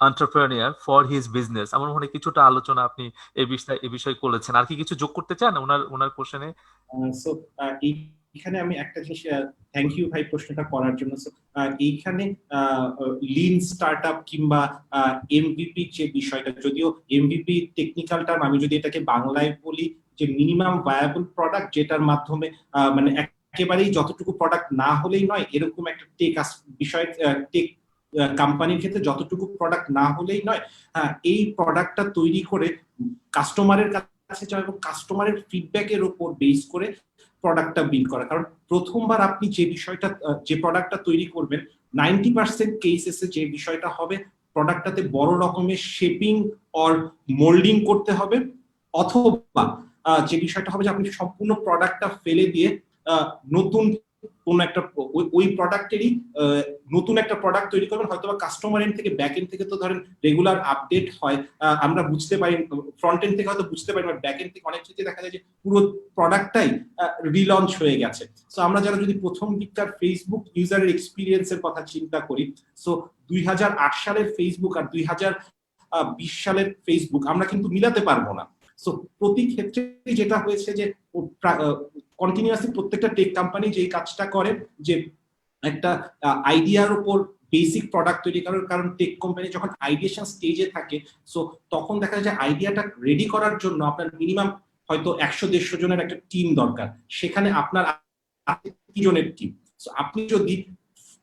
entrepreneur for his business. আমার মনে হয় কিছুটা আলোচনা আপনি এই বিষয়ে করেছেন, আর কি কিছু যোগ করতে চান ওনার ওনার কোশ্চেনে? সো এইখানে আমি একটা জিনিস, থ্যাংক ইউ ভাই প্রশ্নটা করার জন্য। So, এইখানে লিন স্টার্টআপ কিংবা এমভিপি যে বিষয়টা, যদিও এমভিপি টেকনিক্যাল টার্ম, আমি যদি এটাকে বাংলায় বলি যে মিনিমাম ভায়াবল প্রোডাক্ট, যেটার মাধ্যমে মানে একেবারেই যতটুকু প্রোডাক্ট না হলেই নয় এরকম একটা বিষয়, টেক কোম্পানির ক্ষেত্রে যতটুকু প্রোডাক্ট না হলেই নয়, হ্যাঁ, এই প্রোডাক্টটা তৈরি করে কাস্টমারের কাছে যাওয়া এবং কাস্টমারের ফিডব্যাকের উপর বেস করে প্রোডাক্টটা বিল্ড করা। কারণ প্রথমবার আপনি যে বিষয়টা, যে প্রোডাক্টটা তৈরি করবেন, 90% কেসেসে যে বিষয়টা হবে, প্রোডাক্টটাতে বড় রকমের শেপিং অর মোল্ডিং করতে হবে, অথবা যে বিষয়টা হবে যে আপনি সম্পূর্ণ প্রোডাক্টটা ফেলে দিয়ে নতুন কোন একটা ওই প্রোডাক্টেরই নতুন একটা প্রোডাক্ট তৈরি করবেন, হয়তো বা কাস্টমার এন্ড থেকে ব্যাক এন্ড থেকে তো ধরেন রেগুলার আপডেট হয়, আমরা বুঝতে পারি, ফ্রন্ট এন্ড থেকে হয়তো বুঝতে পারি, ব্যাক এন্ড থেকে অনেক ক্ষেত্রে দেখা যায় যে পুরো প্রোডাক্টটাই রিলঞ্চ হয়ে গেছে। সো আমরা যারা যদি প্রথম দিককার ফেসবুক ইউজারের এক্সপিরিয়েন্সের কথা চিন্তা করি, সো 2008 সালের ফেসবুক আর 2020 সালের ফেসবুক আমরা কিন্তু মিলাতে পারবো না। সো প্রতি ক্ষেত্রে যেটা হয়েছে যে কন্টিনিউয়াসলি প্রত্যেকটা টেক কোম্পানি যে কাজটা করে, যে একটা আইডিয়ার উপর বেসিক প্রোডাক্ট তৈরি করার, কারণ টেক কোম্পানি যখন আইডিয়েশন স্টেজে থাকে, সো তখন দেখা যায় যে আইডিয়াটা রেডি করার জন্য আপনার মিনিমাম হয়তো 100-150 জনের একটা টিম দরকার, সেখানে আপনার 30 জনের টিম। সো আপনি যদি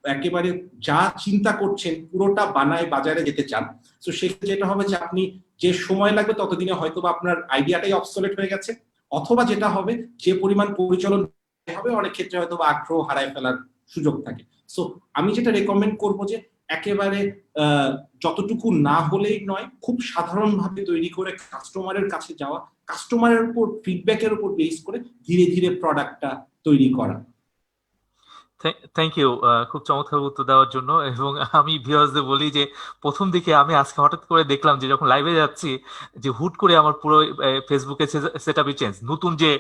একেবারে যা চিন্তা করছেন পুরোটা বানায় বাজারে যেতে চান, তো সেক্ষেত্রে যেটা হবে যে আপনি যে সময় লাগবে ততদিনে হয়তো বা আপনার আইডিয়াটাই অবসলেট হয়ে গেছে, অথবা যেটা হবে যে পরিমাণ পরিচালন হবে অনেক ক্ষেত্রে হয়তো বা আগ্রহ হারায় ফেলার সুযোগ থাকে। সো আমি যেটা রেকমেন্ড করব যে একেবারে যতটুকু না হলেই নয়, খুব সাধারণভাবে তৈরি করে কাস্টমারের কাছে যাওয়া, কাস্টমারের উপর ফিডব্যাকের উপর বেস করে ধীরে ধীরে প্রোডাক্টটা তৈরি করা। থ্যাংক ইউ খুব চমৎকার উত্তর দেওয়ার জন্য। এবং আমি ভিউয়ার্সদের বলি যে প্রথম দিকে আমি আজকে হঠাৎ করে দেখলাম যে যখন লাইভে যাচ্ছি, যে হুট করে আমার পুরো ফেসবুকে সেটআপই চেঞ্জ, নতুন যে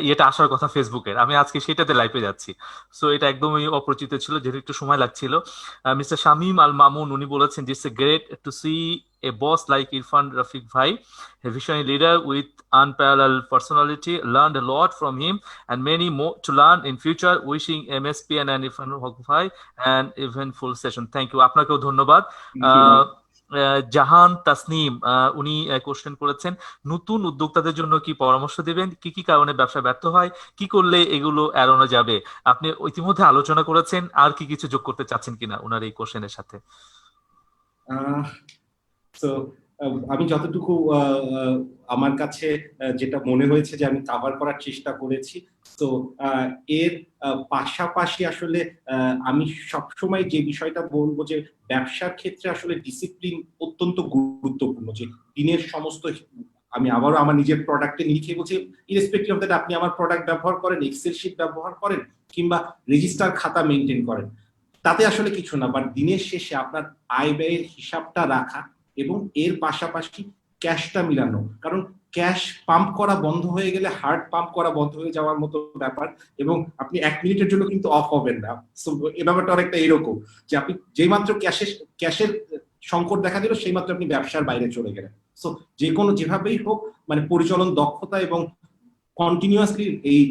ইয়েটা আসার কথা ফেসবুকের, আমি আজকে সেটাতে লাইভে যাচ্ছি। সো এটা একদমই অপরিচিত ছিল, যেহেতু একটু সময় লাগছিল। মিস্টার শামীম আল মামুন, উনি বলেছেন, it's a great to see a boss like Irfan Rafiq Bhai, a visionary leader with unparalleled personality. Learned a lot from him and many more to learn in future. Wishing MSPN and Irfan Rafiq Bhai an eventful session. Thank you. আপনাকেও ধন্যবাদ। জাহান তাসনিম, উনি কোশ্চেন করেছেন, নতুন উদ্যোক্তাদের জন্য কি পরামর্শ দেবেন, কি কি কারণে ব্যবসা ব্যর্থ হয়, কি করলে এগুলো এড়ানো যাবে? আপনি ইতিমধ্যে আলোচনা করেছেন, আর কি কিছু যোগ করতে চাচ্ছেন কিনা ওনার এই কোশ্চেনের সাথে? তো আমি যতটুকু আমার কাছে যেটা মনে হয়েছে যে আমি কভার করার চেষ্টা করেছি, তো এর পাশাপাশি আসলে আমি সবসময় যে বিষয়টা বলবো যে ব্যবসার ক্ষেত্রে আসলে ডিসিপ্লিন অত্যন্ত গুরুত্বপূর্ণ। যে দিনের সমস্ত, আমি আবারও আমার নিজের প্রোডাক্টে লিখে বলছি, ইরেসপেক্টিভ অফ দ্যাট আপনি আমার প্রোডাক্ট ব্যবহার করেন, এক্সেল শিট ব্যবহার করেন, কিংবা রেজিস্টার খাতা মেনটেন করেন, তাতে আসলে কিছু না, বাট দিনের শেষে আপনার আয় ব্যয়ের হিসাবটা রাখা এবং এর পাশাপাশি ক্যাশটা মিলানো। কারণ ক্যাশ পাম্প করা বন্ধ হয়ে গেলে হার্ট পাম্প করা বন্ধ হয়ে যাওয়ার মতো ব্যাপার, এবং আপনি 1 মিনিটের জন্য কিন্তু অফ হবেন না। সো এই ব্যাপারটা অনেকটা এরকম যে আপনি যেই মাত্র ক্যাশের সংকট দেখা দিল, সেই মাত্র আপনি ব্যবসার বাইরে চলে গেলেন। সো যে কোনো যেভাবেই হোক, মানে পরিচালন দক্ষতা এবং কন্টিনিউয়াসলি এই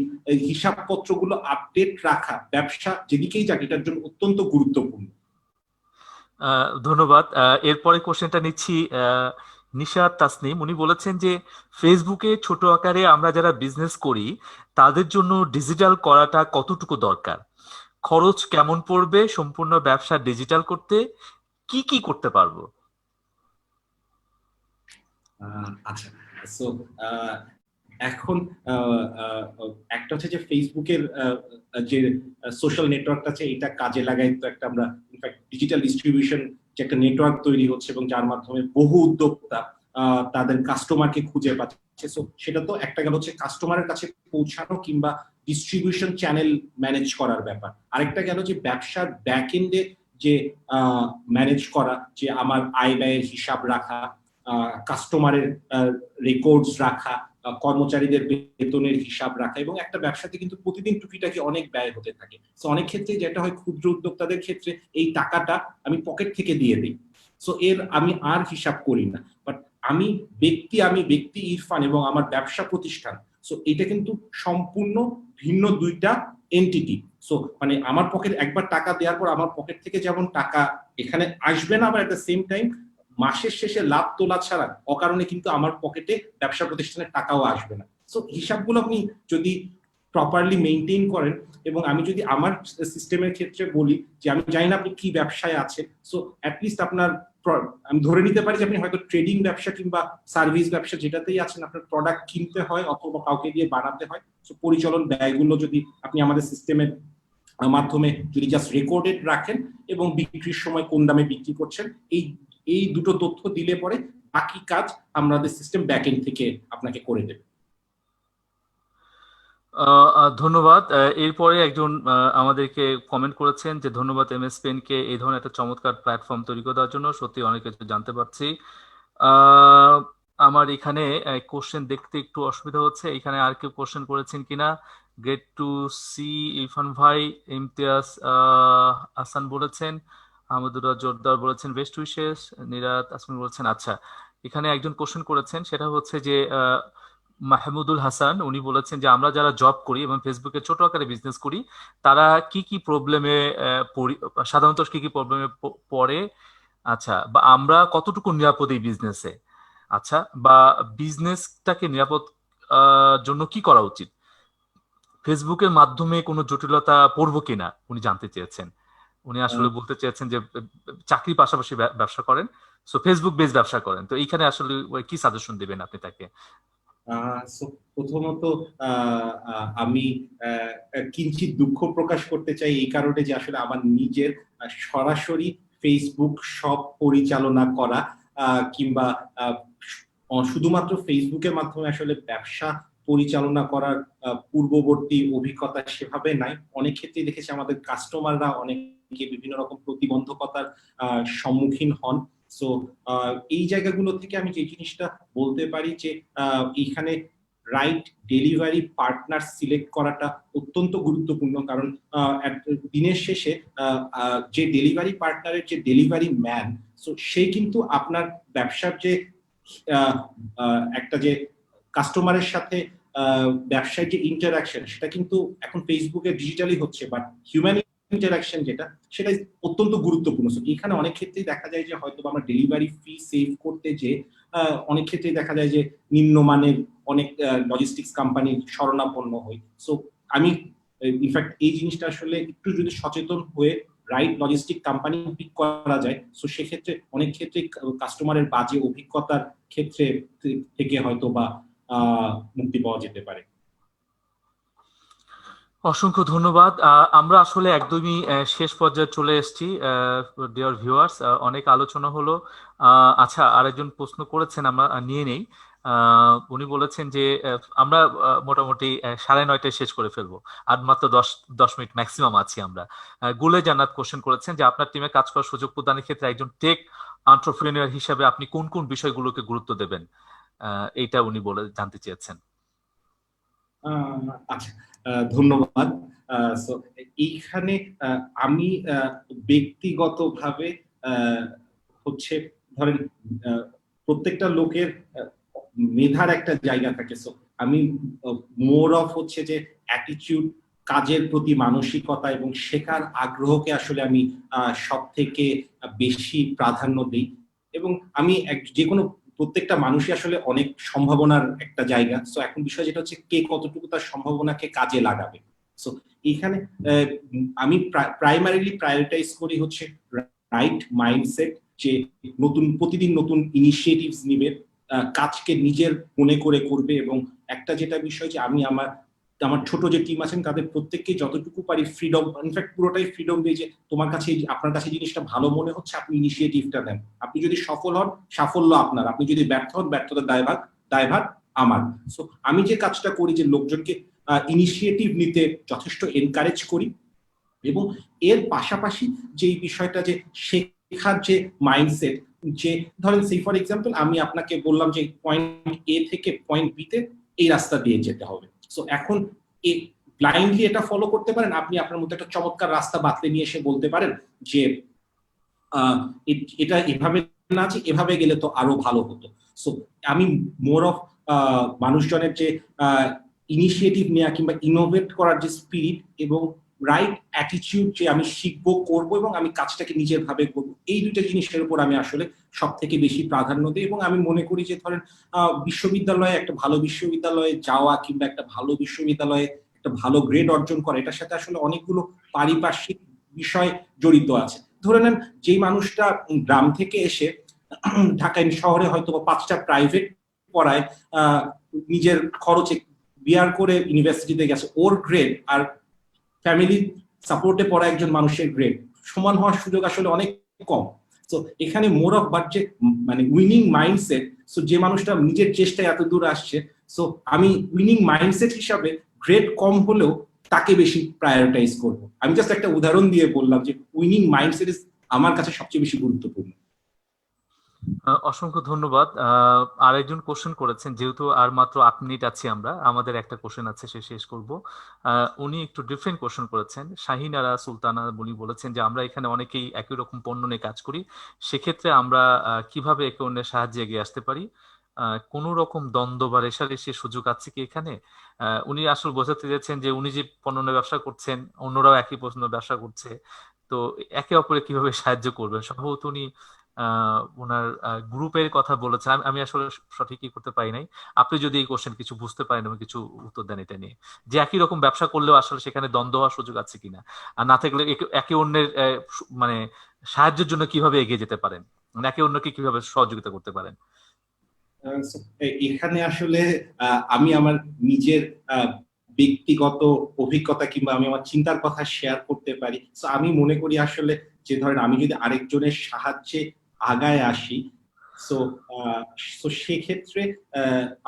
হিসাবপত্রগুলো আপডেট রাখা ব্যবসা যেদিকেই যাক এটার জন্য অত্যন্ত গুরুত্বপূর্ণ। ধন্যবাদ। এরপরে কোশ্চেনটা নিচ্ছি নিশাত তাসনিম, উনি বলেছেন যে ফেসবুকে ছোট আকারে আমরা যারা বিজনেস করি তাদের জন্য ডিজিটাল করাটা কতটুকু দরকার, খরচ কেমন পড়বে সম্পূর্ণ ব্যবসা ডিজিটাল করতে, কি কি করতে পারবো? আচ্ছা, সো এখন একটা হচ্ছে যে ফেসবুকের যে সোশ্যাল নেটওয়ার্কটা আছে এটা কাজে লাগাই তো একটা আমরা ইনফ্যাক্ট ডিজিটাল ডিস্ট্রিবিউশন যে একটা নেটওয়ার্ক তৈরি হচ্ছে এবং যার মাধ্যমে বহু উদ্যোক্তা তাদের কাস্টমারকে খুঁজে পাচ্ছে। সো সেটা তো একটা গেল হচ্ছে কাস্টমারের কাছে পৌঁছানো কিংবা ডিস্ট্রিবিউশন চ্যানেল ম্যানেজ করার ব্যাপার। আরেকটা গেল যে ব্যবসার ব্যাক এন্ডে যে ম্যানেজ করা, যে আমার আয় ব্যয়ের হিসাব রাখা, কাস্টমারের রেকর্ডস রাখা, কর্মচারীদের বেতনের হিসাব রাখা, এবং একটা ব্যবসাতে কিন্তু প্রতিদিন টুকিটাকি অনেক ব্যয় হতে থাকে। সো অনেক ক্ষেত্রে যেটা হয় ক্ষুদ্র উদ্যোক্তাদের ক্ষেত্রে এই টাকাটা আমি পকেট থেকে দিয়ে দিই, সো এর আমি আর হিসাব করি না। বাট আমি ব্যক্তি ইরফান এবং আমার ব্যবসা প্রতিষ্ঠান, সো এটা কিন্তু সম্পূর্ণ ভিন্ন দুইটা এন্টিটি। সো মানে আমার পকেট একবার টাকা দেওয়ার পর আমার পকেট থেকে যেমন টাকা এখানে আসবে না, আবার এট দ্য সেম টাইম মাসের শেষে লাভ তোলা ছাড়া অকারণে কিন্তু আমার পকেটে ব্যবসা প্রতিষ্ঠানের টাকাও আসবে না। সো হিসাবগুলো আপনি যদি প্রপারলি মেইনটেইন করেন, এবং আমি যদি আমার সিস্টেমের ক্ষেত্রে বলি যে আমি জানি না আপনি কি ব্যবসায় আছেন, সো অ্যাটলিস্ট আপনার আমি ধরে নিতে পারি যে আপনি হয়তো ট্রেডিং ব্যবসা কিংবা সার্ভিস ব্যবসা যেটাতেই আছেন, আপনার প্রোডাক্ট কিনতে হয় অথবা কাউকে দিয়ে বানাতে হয়। সো পরিচালন ব্যয়গুলো যদি আপনি আমাদের সিস্টেমের মাধ্যমে যদি জাস্ট রেকর্ডেড রাখেন এবং বিক্রির সময় কোন দামে বিক্রি করছেন, এই দুটো তথ্য দিলে পরে বাকি কাজ আমাদের সিস্টেম ব্যাকএন্ড থেকে আপনাকে করে দেবে। ধন্যবাদ। এরপরে একজন আমাদেরকে কমেন্ট করেছেন যে ধন্যবাদ এমএস পেন কে এই ধরনের একটা চমৎকার প্ল্যাটফর্ম তৈরি করে দেওয়ার জন্য, সত্যি অনেক কিছু জানতে পারছি। আমার এখানে কোশ্চেন দেখতে একটু অসুবিধা হচ্ছে, এখানে আর কেউ কোশ্চেন করেছেন কিনা। গ্রেট টু সি ইরফান ভাই, ইমতিয়াজ আহসান বলেছেন, আহমদুল্লাহ জোরদার বলেছেন বেস্ট উইশেস, নিরাত আসমিন বলেছেন। আচ্ছা, এখানে একজন কোশ্চেন করেছেন, সেটা হচ্ছে যে মাহমুদুল হাসান, উনি বলেছেন যে আমরা যারা জব করি এবং ফেসবুকে ছোট আকারে বিজনেস করি, তারা কি কি প্রবলেমে সাধারণত কি কি প্রবলেমে পড়ে, আচ্ছা, বা আমরা কতটুকু নিরাপদ এই বিজনেসে, আচ্ছা, বা বিজনেসটাকে নিরাপদ জন্য কি করা উচিত, ফেসবুকের মাধ্যমে কোনো জটিলতা পড়বো কিনা উনি জানতে চেয়েছেন। উনি আসলে বলতে চেয়েছেন যে চাকরির পাশাপাশি ব্যবসা করেন, সো ফেসবুক বেস ব্যবসা করেন, তো এইখানে আসলে কি সাজেশন দিবেন আপনি তাকে? প্রথমত আমি কিঞ্চিত দুঃখ প্রকাশ করতে চাই এই কারণে যে আসলে আমার নিজের সরাসরি ফেসবুক শপ পরিচালনা করা কিংবা শুধুমাত্র ফেসবুকের মাধ্যমে আসলে ব্যবসা পরিচালনা করার পূর্ববর্তী অভিজ্ঞতা সেভাবে নাই। অনেক ক্ষেত্রে দেখেছি আমাদের কাস্টমাররা অনেকে বিভিন্ন রকম প্রতিবন্ধকতার সম্মুখীন হন। সো এই জায়গাগুলো থেকে আমি যে জিনিসটা বলতে পারি যে এখানে রাইট ডেলিভারি পার্টনার সিলেক্ট করাটা অত্যন্ত গুরুত্বপূর্ণ, কারণ দিনের শেষে যে ডেলিভারি পার্টনারের যে ডেলিভারি ম্যান, সো সে কিন্তু আপনার ব্যবসার যে একটা যে কাস্টমারের সাথে ব্যবসায় যে ইন্টারাকশন, সেটা কিন্তু এখন ফেসবুকে ডিজিটালি হচ্ছে, বাট হিউম্যান ইন্টারাকশন যেটা, সেটা অত্যন্ত গুরুত্বপূর্ণ। এখানে অনেক ক্ষেত্রেই দেখা যায় যে হয়তো আমরা ডেলিভারি ফি সেভ করতে যে অনেক ক্ষেত্রেই দেখা যায় যে নিম্নমানের অনেক লজিস্টিক্স কোম্পানির শরণাপন্ন হই। সো আমি ইনফ্যাক্ট এই জিনিসটা আসলে একটু যদি সচেতন হয়ে রাইট লজিস্টিক কোম্পানি পিক করা যায়, সো সেক্ষেত্রে অনেক ক্ষেত্রে কাস্টমারের বাজে অভিজ্ঞতার ক্ষেত্রে থেকে হয়তো বা মুক্তি পাওয়া যেতে পারে। অসংখ্য ধন্যবাদ। আমরা আসলে একদমই শেষ পর্যায়ে চলে এসেছি ডিয়ার ভিউয়ার্স, অনেক আলোচনা হলো। আচ্ছা, আরেকজন প্রশ্ন করেছেন, আমরা নিয়ে নেই। উনি বলেছেন যে আমরা মোটামুটি 9:30 শেষ করে ফেলবো, আর মাত্র 10 মিনিট ম্যাক্সিমাম আছি আমরা। গুলে জান্নাত কোশ্চেন করেছেন যে আপনার টিমে কাজ করার সুযোগ প্রদানের ক্ষেত্রে একজন টেক এন্টারপ্রেনিউর হিসেবে আপনি কোন কোন বিষয়গুলোকে গুরুত্ব দেবেন, এইটা উনি জানতে চেয়েছেন। আচ্ছা, ধন্যবাদ। এইখানে আমি ব্যক্তিগতভাবে হচ্ছে ধরেন প্রত্যেকটা লোকের মেধার একটা জায়গা থাকে। সো আমি মোর অফ হচ্ছে যে অ্যাটিটিউড, কাজের প্রতি মানসিকতা এবং শেখার আগ্রহকে আসলে আমি সব থেকে বেশি প্রাধান্য দিই। এবং আমি যে কোনো প্রত্যেকটা মানুষই আসলে অনেক সম্ভাবনার একটা জায়গা। সো এখন বিষয় যেটা হচ্ছে কে কতটুকু তার সম্ভাবনাকে কাজে লাগাবে। সো এখানে আমি প্রাইমারিলি প্রায়োরিটাইজ করি হচ্ছে রাইট মাইন্ডসেট, যে প্রতিদিন নতুন ইনিশিয়েটিভস নিবে, কাজকে নিজের মনে করে করবে, এবং একটা যেটা বিষয় যে আমি আমার ছোট যে টিম আছেন তাদের প্রত্যেককে যতটুকু পারি ফ্রিডম, ইনফ্যাক্ট পুরোটাই ফ্রিডম দিয়ে যে তোমার কাছে আপনার কাছে জিনিসটা ভালো মনে হচ্ছে, আপনি ইনিশিয়েটিভটা নেন। আপনি যদি সফল হন, সাফল্য আপনার; আপনি যদি ব্যর্থ হন, ব্যর্থতার দায়ভার আমার। সো আমি যে কাজটা করি যে লোকজনকে ইনিশিয়েটিভ নিতে যথেষ্ট এনকারেজ করি, এবং এর পাশাপাশি যে বিষয়টা যে শেখার যে মাইন্ডসেট, যে ধরেন সেই ফর এক্সাম্পল আমি আপনাকে বললাম যে পয়েন্ট এ থেকে পয়েন্ট বি তে এই রাস্তা দিয়ে যেতে হবে, সো এখন ব্লাইন্ডলি এটা ফলো করতে পারেন, আপনি আপনার মধ্যে একটা চমৎকার রাস্তা বাতলে নিয়ে এসে বলতে পারেন যে এটা এভাবে না, যে এভাবে গেলে তো আরো ভালো হতো। সো আমি মোর অফ মানুষজনের যে ইনিশিয়েটিভ নেওয়া কিংবা ইনোভেট করার যে স্পিরিট এবং রাইট অ্যাটিটিউড, যে আমি শিখবো করব এবং আমি কাজটাকে নিজের ভাবে করব, এই দুইটা জিনিসের উপর আমি আসলে সব থেকে বেশি প্রাধান্য দিই। এবং আমি মনে করি যে ধরেন বিশ্ববিদ্যালয়ে, একটা ভালো বিশ্ববিদ্যালয়ে যাওয়া কিংবা একটা ভালো বিশ্ববিদ্যালয়ে একটা ভালো গ্রেড অর্জন করা, এটার সাথে আসলে অনেকগুলো পারিপার্শ্বিক বিষয় জড়িত আছে। ধরে নেন যেই মানুষটা গ্রাম থেকে এসে ঢাকা শহরে হয়তো 5টা প্রাইভেট পড়ায়, নিজের খরচে বিয়ার করে ইউনিভার্সিটিতে গেছে, ওর গ্রেড আর ফ্যামিলি সাপোর্টে পড়া একজন মানুষের গ্রেড সমান হওয়ার সুযোগ আসলে অনেক কম। তো এখানে মোর অফ বাট যে মানে উইনিং মাইন্ডসেট, সো যে মানুষটা নিজের চেষ্টায় এত দূর আসছে, সো আমি উইনিং মাইন্ডসেট হিসাবে গ্রেড কম হলেও তাকে বেশি প্রায়োরিটাইজ করব। আমি জাস্ট একটা উদাহরণ দিয়ে বললাম যে উইনিং মাইন্ডসেট আমার কাছে সবচেয়ে বেশি গুরুত্বপূর্ণ। অসংখ্য ধন্যবাদ। আরেকজন কোশ্চেন করেছেন, যেহেতু আর মাত্র 8 মিনিট আছি আমরা, আমাদের একটা কোশ্চেন আছে, সে শেষ করব। উনি একটু ডিফারেন্ট কোশ্চেন করেছেন। শাহিন আরা সুলতানা উনি বলেছেন যে আমরা এখানে অনেকেই একই রকম পণ্য নিয়ে কাজ করি, সেক্ষেত্রে আমরা কিভাবে একে অন্যের সাহায্যে এগিয়ে আসতে পারি? কোনো রকম দ্বন্দ্ব বা রেষারেষির সুযোগ আছে কি এখানে? উনি আসলে বোঝাতে চেয়েছেন যে উনি যে পণ্য নিয়ে ব্যবসা করছেন, অন্যরাও একই পণ্য ব্যবসা করছে, তো একে অপরে কিভাবে সাহায্য করবেন। সম্ভবত উনি ওনার গ্রুপের কথা বলেছেন, আমি আসলে সঠিক কি করতে পারি নাই। আপনি যদি এই কোশ্চেন কিছু বুঝতে পারেন এবং কিছু উত্তর দেন এটা নিয়ে, যে একই রকম ব্যবসা করলেও আসলে সেখানে দ্বন্দ্ব হওয়ার সুযোগ আছে কিনা, আর না থাকলে একে অন্যের মানে সাহায্যের জন্য কিভাবে এগিয়ে যেতে পারেন, মানে একে অন্যকে কিভাবে সহযোগিতা করতে পারেন। এখানে আসলে আমি আমার নিজের ব্যক্তিগত অভিজ্ঞতা কিংবা আমি আমার চিন্তার কথা শেয়ার করতে পারি। তো আমি মনে করি আসলে যে ধরেন আমি যদি আরেকজনের সাহায্যে আগায় আসি, সো সেক্ষেত্রে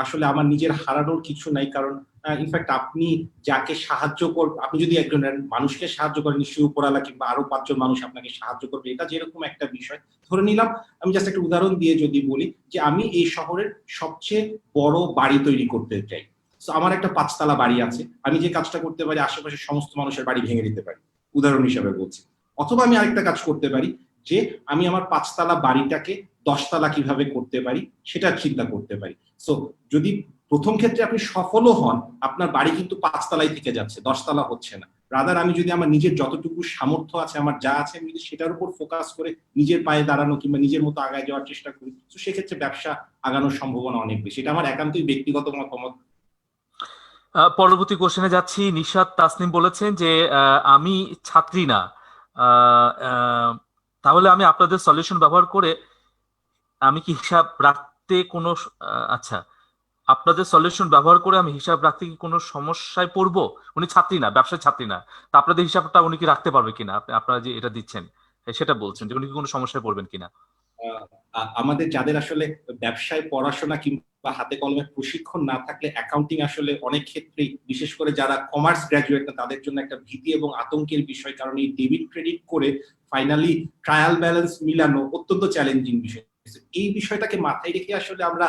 আসলে আমার নিজের হারানোর কিছু নাই। কারণ ইনফ্যাক্ট আপনি যাকে সাহায্য আপনি যদি একজন মানুষকে সাহায্য করেন, নিশ্চয়ই উপরালা কিংবা আরো 5জন মানুষ আপনাকে সাহায্য করবে, এটা যেরকম একটা বিষয়। ধরে নিলাম, আমি জাস্ট একটা উদাহরণ দিয়ে যদি বলি যে আমি এই শহরের সবচেয়ে বড় বাড়ি তৈরি করতে চাই। তো আমার একটা 5তলা বাড়ি আছে, আমি যে কাজটা করতে পারি আশেপাশের সমস্ত মানুষের বাড়ি ভেঙে দিতে পারি, উদাহরণ হিসাবে বলছি। অথবা আমি আরেকটা কাজ করতে পারি যে আমি আমার 5তলা বাড়িটাকে 10তলা কিভাবে করতে পারি সেটা চিন্তা করতে পারি। সো যদি প্রথম ক্ষেত্রে আপনি সফলও হন, আপনার বাড়ি কিন্তু 5তলাই থেকে যাচ্ছে, 10তলা হচ্ছে না। রাদার আমি যদি আমার নিজের যতটুকু সামর্থ্য আছে, আমার যা আছে, আমি যদি সেটার উপর ফোকাস করে নিজের পায়ে দাঁড়ানো কিংবা নিজের মতো আগায় যাওয়ার চেষ্টা করি, তো সেক্ষেত্রে ব্যবসা আগানোর সম্ভাবনা অনেক বেশি। এটা আমার একান্তই ব্যক্তিগত মতামত। পরবর্তী কোশ্চেনে যাচ্ছি। নিশাত তাসনিম বলেছেন যে আমি ছাত্রী না, আহ, আহ, তাহলে আমি আপনাদের সলিউশন ব্যবহার করে আমি কি হিসাব রাখতে কোনো আচ্ছা, আপনাদের সলিউশন ব্যবহার করে আমি হিসাব রাখতে কি কোনো সমস্যায় পড়বো? উনি ছাত্রী না, ব্যবসায় ছাত্রী না, তা আপনাদের হিসাবটা উনি কি রাখতে পারবে কিনা, আপনারা যে এটা দিচ্ছেন সেটা বলছেন, যে উনি কি কোনো সমস্যায় পড়বেন কিনা। আমাদের যাদের আসলে ব্যবসায় পড়াশোনা কিংবা হাতে কলমে প্রশিক্ষণ না থাকলে অ্যাকাউন্টিং আসলে অনেক ক্ষেত্রেই, বিশেষ করে যারা কমার্স গ্রাজুয়েট না, তাদের জন্য একটা ভীতি এবং আতঙ্কের বিষয়। কারণ এই ডেবিট ক্রেডিট করে ফাইনালি ট্রায়াল ব্যালেন্স মিলানো অত্যন্ত চ্যালেঞ্জিং বিষয়। এই বিষয়টাকে মাথায় রেখে আসলে আমরা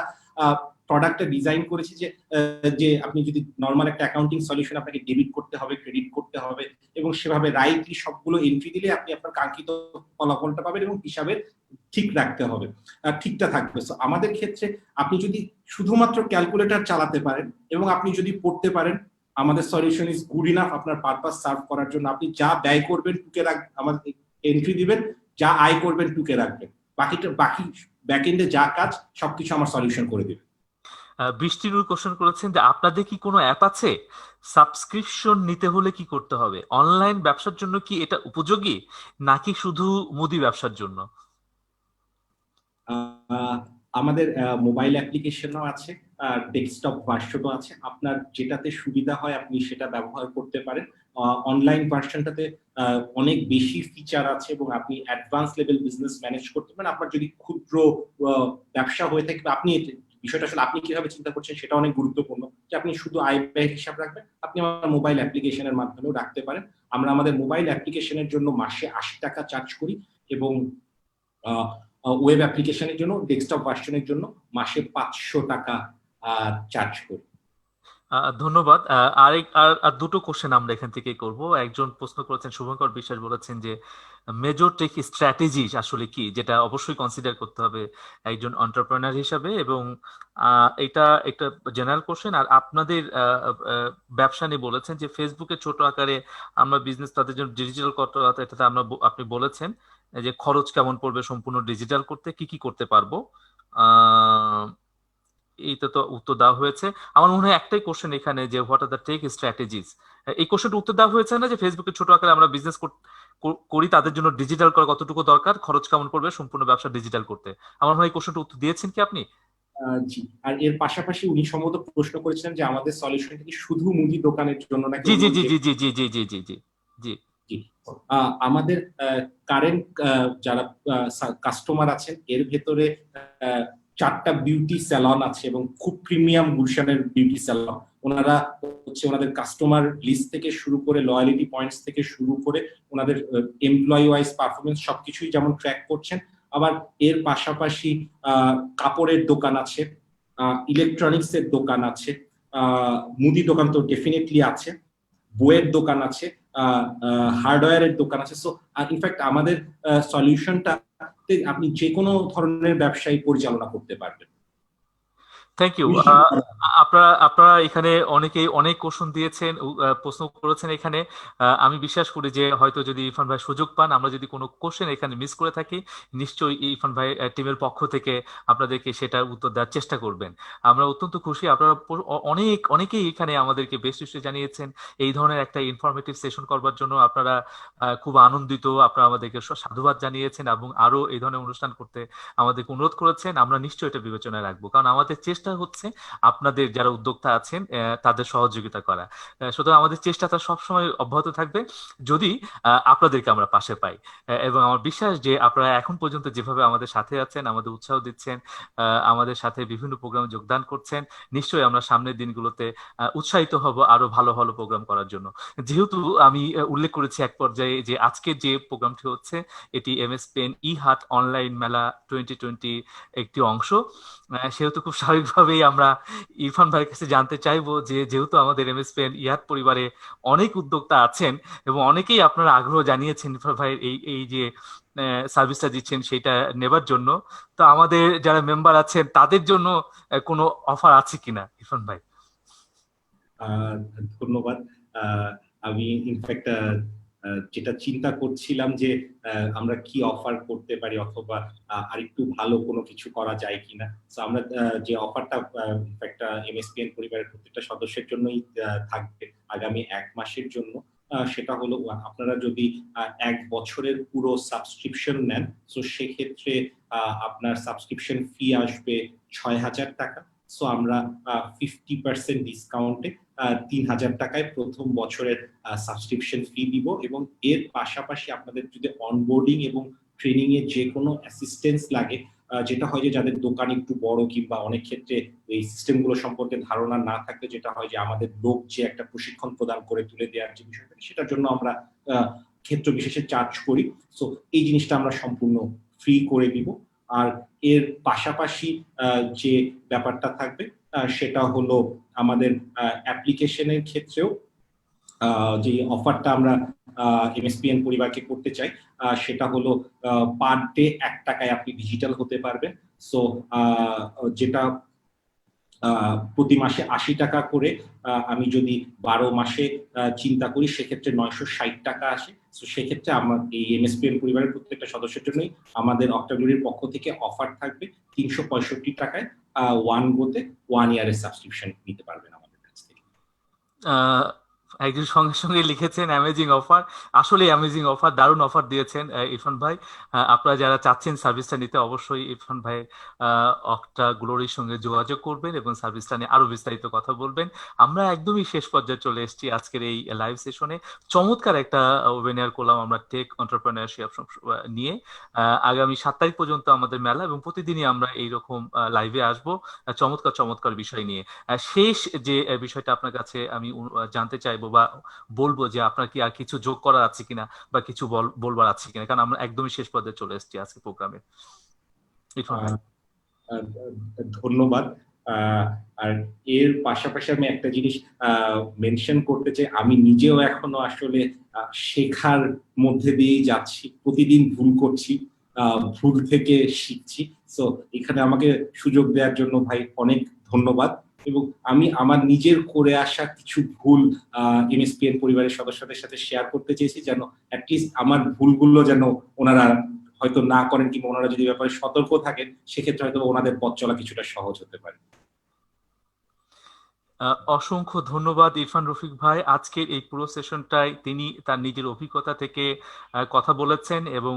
প্রোডাক্টটা ডিজাইন করেছি যে আপনি যদি নর্মাল একটা অ্যাকাউন্টিং সলিউশন, আপনাকে ডেবিট করতে হবে, ক্রেডিট করতে হবে, এবং সেভাবে রাইটলি সবগুলো এন্ট্রি দিলে আপনি আপনার কাঙ্ক্ষিত ফলাফলটা পাবেন এবং হিসাবের ঠিক রাখতে হবে, ঠিকটা থাকবে। সো আমাদের ক্ষেত্রে আপনি যদি শুধুমাত্র ক্যালকুলেটর চালাতে পারেন এবং আপনি যদি পড়তে পারেন, আমাদের সলিউশন ইজ গুড ইনাফ আপনার পারপাস সার্ভ করার জন্য। আপনি যা ব্যয় করবেন টুকে আমাদের এন্ট্রি দিবেন, যা আয় করবেন টুকে রাখবেন, বাকি ব্যাকএন্ডে যা কাজ সবকিছু আমার সলিউশন করে দিবে। বৃষ্টিনুর কোশ্চেন করেছেন যে আপনাদের কি কোনো অ্যাপ আছে? সাবস্ক্রিপশন নিতে হলে কি করতে হবে? অনলাইন ব্যবসার জন্য কি এটা উপযোগী, নাকি শুধু মুদি ব্যবসার জন্য? আমাদের মোবাইল অ্যাপ্লিকেশনও আছে, আর ডেস্কটপ ভার্সনও আছে। আপনার যেটাতে সুবিধা হয় আপনি সেটা ব্যবহার করতে পারেন। অনলাইন ভার্সনটাতে অনেক বেশি ফিচার আছে এবং আপনি অ্যাডভান্স লেভেল বিজনেস ম্যানেজ করতে পারেন। আপনার যদি ক্ষুদ্র ব্যবসা হয়ে থাকে, আপনি বিষয়টা আসলে আপনি কিভাবে চিন্তা করছেন সেটা অনেক গুরুত্বপূর্ণ, যে আপনি শুধু আয় ব্যয়ের হিসাব রাখবেন, আপনি আমার মোবাইল অ্যাপ্লিকেশনের মাধ্যমেও রাখতে পারেন। আমরা আমাদের মোবাইল অ্যাপ্লিকেশনের জন্য মাসে ৮০ টাকা চার্জ করি, এবং ওয়েব অ্যাপ্লিকেশনের জন্য, ডেস্কটপ ভার্সনের জন্য মাসে ৫০০ টাকা চার্জ করি। ধন্যবাদ। আর দুটো কোশ্চেন আমরা এখান থেকে করব। একজন প্রশ্ন করেছেন, শুভঙ্কর বিশ্বাস বলেছেন যে মেজর টেক স্ট্র্যাটেজি আসলে কি, যেটা অবশ্যই কনসিডার করতে হবে একজন এন্টারপ্রেনার হিসাবে, এবং এটা একটা জেনারেল কোশ্চেন। আর আপনাদের ব্যবসা নিয়ে বলেছেন যে ফেসবুকে ছোট আকারে আমরা বিজনেস তাদের জন্য ডিজিটাল করতে, এটাতে আপনি বলেছেন যে খরচ কেমন পড়বে সম্পূর্ণ ডিজিটাল করতে, কি কি করতে পারবো। এইটা তো উত্তর দেওয়া হয়েছে। আমার মনে হয় একটাই কোশ্চেন এখানে, যে what are the tech strategies, এই কোশ্চেনটা উত্তর দেওয়া হয়েছে না, যে ফেসবুকে ছোট আকারে আমরা বিজনেস করি তাদের জন্য ডিজিটাল করা কতটুকু দরকার, খরচ কেমন পড়বে সম্পূর্ণ ব্যবসা ডিজিটাল করতে। আমার মনে হয় এই কোশ্চেনটা উত্তর দিয়েছেন কি আপনি? জি। আর এর পাশাপাশি উনি সম্ভবত প্রশ্ন করেছিলেন যে আমাদের সলিউশনটা কি শুধু মুদি দোকানের জন্য নাকি জি জি অন্য জি যে। জি জি জি জি জি জি জি জি। জি। আমাদের কারেন্ট যারা কাস্টমার আছেন এর ভেতরে 4টা বিউটি স্যালন আছে, এবং খুব প্রিমিয়াম গুলশানের বিউটি স্যালন। ওনারা হচ্ছে ওনাদের কাস্টমার লিস্ট থেকে শুরু করে, লয়ালিটি পয়েন্টস থেকে শুরু করে, ওনাদের এমপ্লয়ি ওয়াইজ পারফরমেন্স সবকিছুই যেমন ট্র্যাক করছেন। আবার এর পাশাপাশি কাপড়ের দোকান আছে, ইলেকট্রনিক্স এর দোকান আছে, মুদি দোকান তো ডেফিনেটলি আছে, বইয়ের দোকান আছে, হার্ডওয়্যারের দোকান আছে। সো ইনফ্যাক্ট আমাদের সলিউশনটাতে আপনি যে কোনো ধরনের ব্যবসায়ী পরিচালনা করতে পারবেন। Thank you. আপনারা আপনারা এখানে অনেকেই অনেক কোশ্চেন দিয়েছেন, প্রশ্ন করেছেন এখানে। আমি বিশ্বাস করি যে হয়তো যদি ইরফান ভাই সুযোগ পান, আমরা যদি কোনো কোশ্চেন এখানে মিস করে থাকি, নিশ্চয়ই ইরফান ভাই টিমের পক্ষ থেকে আপনাদেরকে সেটার উত্তর দেওয়ার চেষ্টা করবেন। আমরা অত্যন্ত খুশি, আপনারা অনেকেই এখানে আমাদেরকে বেশ কিছু জানিয়েছেন এই ধরনের একটা ইনফরমেটিভ সেশন করবার জন্য। আপনারা খুব আনন্দিত, আপনারা আমাদেরকে সাধুবাদ জানিয়েছেন, এবং আরো এই ধরনের অনুষ্ঠান করতে আমাদেরকে অনুরোধ করেছেন। আমরা নিশ্চয়ই এটা বিবেচনায় রাখবো, কারণ আমাদের চেষ্টা হচ্ছে আপনাদের যারা উদ্যোক্তা আছেন তাদের সহযোগিতা করা। সুতরাং আমাদের চেষ্টাটা সবসময় অব্যাহত থাকবে যদি আপনাদেরকে আমরা পাশে পাই। এবং আমার বিশ্বাস যে আপনারা এখন পর্যন্ত যেভাবে আমাদের সাথে আছেন, আমাদের উৎসাহ দিচ্ছেন, আমাদের সাথে বিভিন্ন প্রোগ্রামে যোগদান করছেন, নিশ্চয়ই আমরা সামনের দিনগুলোতে উৎসাহিত হব আরো ভালো ভালো প্রোগ্রাম করার জন্য। যেহেতু আমি উল্লেখ করেছি এক পর্যায়ে যে আজকের যে প্রোগ্রামটি হচ্ছে এটি এমএস পেন ই হাট অনলাইন মেলা 2020 একটি অংশ, সেহেতু খুব স্বাভাবিকভাবেই আমরা ইরফান ভাইয়ের কাছে জানতে চাইবো যে যেহেতু আমাদের এমএস পেন ইয়াত পরিবারে অনেক উদ্যোক্তা আছেন, এবং অনেকেই আপনারা আগ্রহ জানিয়েছেন ইরফান ভাইয়ের এই এই যে সার্ভিসটা দিচ্ছেন সেটা নেবার জন্য, তো আমাদের যারা মেম্বার আছেন তাদের জন্য কোনো অফার আছে কিনা ইরফান ভাই? ধন্যবাদ। আমি ইনফ্যাক্ট যেটা চিন্তা করছিলাম যে আমরা কি অফার করতে পারি, অথবা আরেকটু ভালো কোনো কিছু করা যায় কিনা। তো আমরা যে অফারটা ইনফ্যাক্ট এমএসপিএন পরিবারের প্রত্যেকটা সদস্যের জন্যই থাকবে আগামী 1 মাসের জন্য। সেটা হলো আপনারা যদি 1 বছরের পুরো সাবস্ক্রিপশন নেন, তো সেক্ষেত্রে আপনার সাবস্ক্রিপশন ফি আসবে ৬,০০০ টাকা। সো আমরা 50% ডিসকাউন্টে ৩,০০০ টাকায় প্রথম বছরের সাবস্ক্রিপশন ফি দিব, এবং এর পাশাপাশি আপনাদের যদি অনবোর্ডিং এবং ট্রেনিং এর যে কোনো অ্যাসিস্ট্যান্স লাগে, যেটা হয় যে যাদের দোকান একটু বড়, কিংবা অনেক ক্ষেত্রে এই সিস্টেমগুলো সম্পর্কে ধারণা না থাকলে যেটা হয় যে আমাদের লোক যে একটা প্রশিক্ষণ প্রদান করে তুলে দেওয়ার যে বিষয়টা, সেটার জন্য আমরা ক্ষেত্র বিশেষে চার্জ করি। সো এই জিনিসটা আমরা সম্পূর্ণ ফ্রি করে দিব। আর এর পাশাপাশি যে ব্যাপারটা থাকবে সেটা হলো আমাদের অ্যাপ্লিকেশনের ক্ষেত্রেও যে অফারটা আমরা এমএসপিএন পরিবারকে করতে চাই, সেটা হলো পার ডে 1 টাকায় আপনি ডিজিটাল হতে পারবেন। সো যেটা প্রতি মাসে ৮০ টাকা করে, আমি যদি 12 মাসে চিন্তা করি সেক্ষেত্রে 960 টাকা আসে। তো সেক্ষেত্রে আমার এই এমএসপিএন পরিবারের প্রত্যেকটা সদস্যের জন্যই আমাদের অক্টাগ্লোরির পক্ষ থেকে অফার থাকবে 365 টাকায় 1 গোতে 1 ইয়ারের সাবস্ক্রিপশন নিতে পারবেন আমাদের কাছ থেকে। একজন সঙ্গে সঙ্গে লিখেছেন অ্যামেজিং অফার। আসলে অ্যামেজিং অফার, দারুণ অফার দিয়েছেন ইরফান ভাই। আপনারা যারা চাচ্ছেন সার্ভিসটা নিতে, অবশ্যই ইরফান ভাই অক্টা গ্লোরির সঙ্গে যোগাযোগ করবেন এবং সার্ভিসটা নিয়ে আরো বিস্তারিত কথা বলবেন। আমরা একদমই শেষ পর্যায়ে চলে এসেছি আজকের এই লাইভ সেশনে। চমৎকার একটা ওয়েবিনার করলাম আমরা টেক এন্টারপ্রেনারশিপ নিয়ে। আগামী 7 তারিখ পর্যন্ত আমাদের মেলা, এবং প্রতিদিনই আমরা এইরকম লাইভে আসবো চমৎকার চমৎকার বিষয় নিয়ে। শেষ যে বিষয়টা আপনার কাছে আমি জানতে চাইবো বা বলবো, যে আপনার কি আর কিছু যোগ করার আছে কিনা বা কিছু বলবার আছে কিনা, কারণ আমরা একদমই শেষ পর্যায়ে চলে এসেছি আজকে প্রোগ্রামে। ইরফান ভাই। আহ, ধন্যবাদ। আর এর পাশাপাশি আমি একটা জিনিস মেনশন করতে চাই, আমি নিজেও এখনো আসলে শেখার মধ্যে দিয়েই যাচ্ছি, প্রতিদিন ভুল করছি, ভুল থেকে শিখছি। সো এখানে আমাকে সুযোগ দেওয়ার জন্য ভাই অনেক ধন্যবাদ। এবং আমি আমার নিজের করে আসা কিছু ভুল এমএসপিএন পরিবারের সদস্যদের সাথে শেয়ার করতে চেয়েছি, যেন অ্যাটলিস্ট আমার ভুলগুলো যেন ওনারা হয়তো না করেন, কিংবা ওনারা যদি ব্যাপারে সতর্ক থাকেন, সেক্ষেত্রে হয়তো ওনাদের পথ চলা কিছুটা সহজ হতে পারে। অসংখ্য ধন্যবাদ ইরফান রফিক ভাই। আজকের এই পুরো সেশনটায় তিনি তার নিজের অভিজ্ঞতা থেকে কথা বলেছেন এবং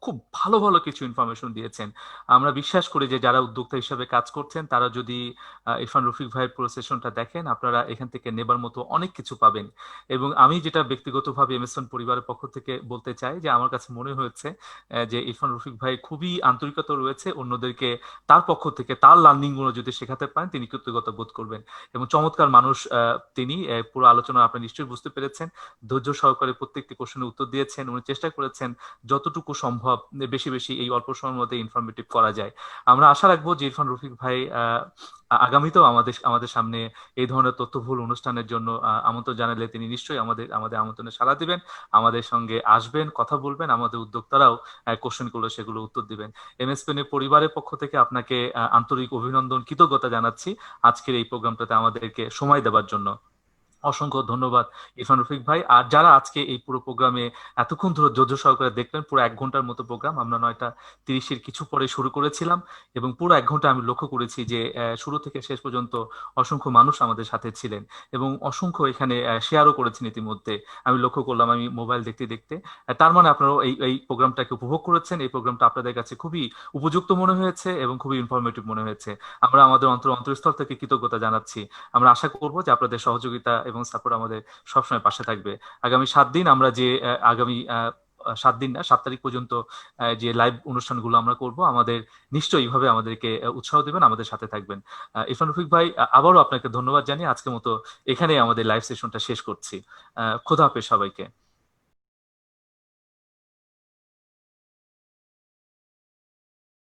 খুব ভালো ভালো কিছু ইনফরমেশন দিয়েছেন। আমরা বিশ্বাস করি যে যারা উদ্যোক্তা হিসেবে কাজ করছেন, তারা যদি ইরফান রফিক ভাইয়ের পুরো সেশনটা দেখেন, আপনারা এখান থেকে নেবার মতো অনেক কিছু পাবেন। এবং আমি যেটা ব্যক্তিগতভাবে এমএসএন পরিবারের পক্ষ থেকে বলতে চাই, যে আমার কাছে মনে হয়েছে যে ইরফান রফিক ভাই খুবই আন্তরিকতা রয়েছে, অন্যদেরকে তার পক্ষ থেকে তার লার্নিং গুলো যদি শেখাতে পারেন, তিনি কৃতজ্ঞতা বোধ করবেন। এবং চমৎকার মানুষ তিনি। পুরো আলোচনা আপনি নিশ্চয়ই বুঝতে পেরেছেন। ধৈর্য সহকারে প্রত্যেকটি কোশ্চেনের উত্তর দিয়েছেন, উনি চেষ্টা করেছেন যতটুকু সম্ভব বেশি বেশি এই অল্প সময়ের মধ্যে ইনফরমেটিভ করা যায়। আমরা আশা রাখবো যে ইরফান রফিক ভাই আগামীতেও আমাদের আমাদের সামনে এই ধরনের তথ্যবহুল অনুষ্ঠানের জন্য আমন্ত্রণ জানালে তিনি নিশ্চয়ই আমাদের আমাদের আমন্ত্রণে সাড়া দিবেন, আমাদের সঙ্গে আসবেন, কথা বলবেন, আমাদের উদ্যোক্তারাও কোশ্চেন গুলো সেগুলো উত্তর দিবেন। এমএসপিএন এর পরিবারের পক্ষ থেকে আপনাকে আন্তরিক অভিনন্দন, কৃতজ্ঞতা জানাচ্ছি আজকের এই প্রোগ্রামটাতে আমাদেরকে সময় দেওয়ার জন্য। অসংখ্য ধন্যবাদ ইরফান রফিক ভাই। আর যারা আজকে এই পুরো প্রোগ্রামে এতক্ষণ ধরে ধৈর্য সহকারে দেখলেন, পুরো 1 ঘন্টার মতো প্রোগ্রাম, আমরা 9:30 কিছু পরে শুরু করেছিলাম, এবং পুরো 1 ঘন্টা আমি লক্ষ্য করেছি যে শুরু থেকে শেষ পর্যন্ত অসংখ্য মানুষ আমাদের সাথে ছিলেন, এবং অসংখ্য এখানে শেয়ারও করেছেন ইতিমধ্যে। আমি লক্ষ্য করলাম আমি মোবাইল দেখতে দেখতে। তার মানে আপনারাও এই এই প্রোগ্রামটাকে উপভোগ করেছেন, এই প্রোগ্রামটা আপনাদের কাছে খুবই উপযুক্ত মনে হয়েছে এবং খুবই ইনফরমেটিভ মনে হয়েছে। আমরা আমাদের অন্তরস্থল থেকে কৃতজ্ঞতা জানাচ্ছি। আমরা আশা করব যে আপনাদের সহযোগিতা এবং সাপোর্ট আমাদের সবসময় পাশে থাকবে। আগামী 7 দিন আমরা যে আগামী 7 দিন না, 7 তারিখ পর্যন্ত যে লাইভ অনুষ্ঠানগুলো আমরা করব, আমাদের নিশ্চয়ই এইভাবে আমাদেরকে উৎসাহ দিবেন, আমাদের সাথে থাকবেন। ইরফান রফিক ভাই, আবারও আপনাকে ধন্যবাদ জানিয়ে আজকের মতো এখানেই আমাদের লাইভ সেশনটা শেষ করছি। খোদা হাফেজ সবাইকে।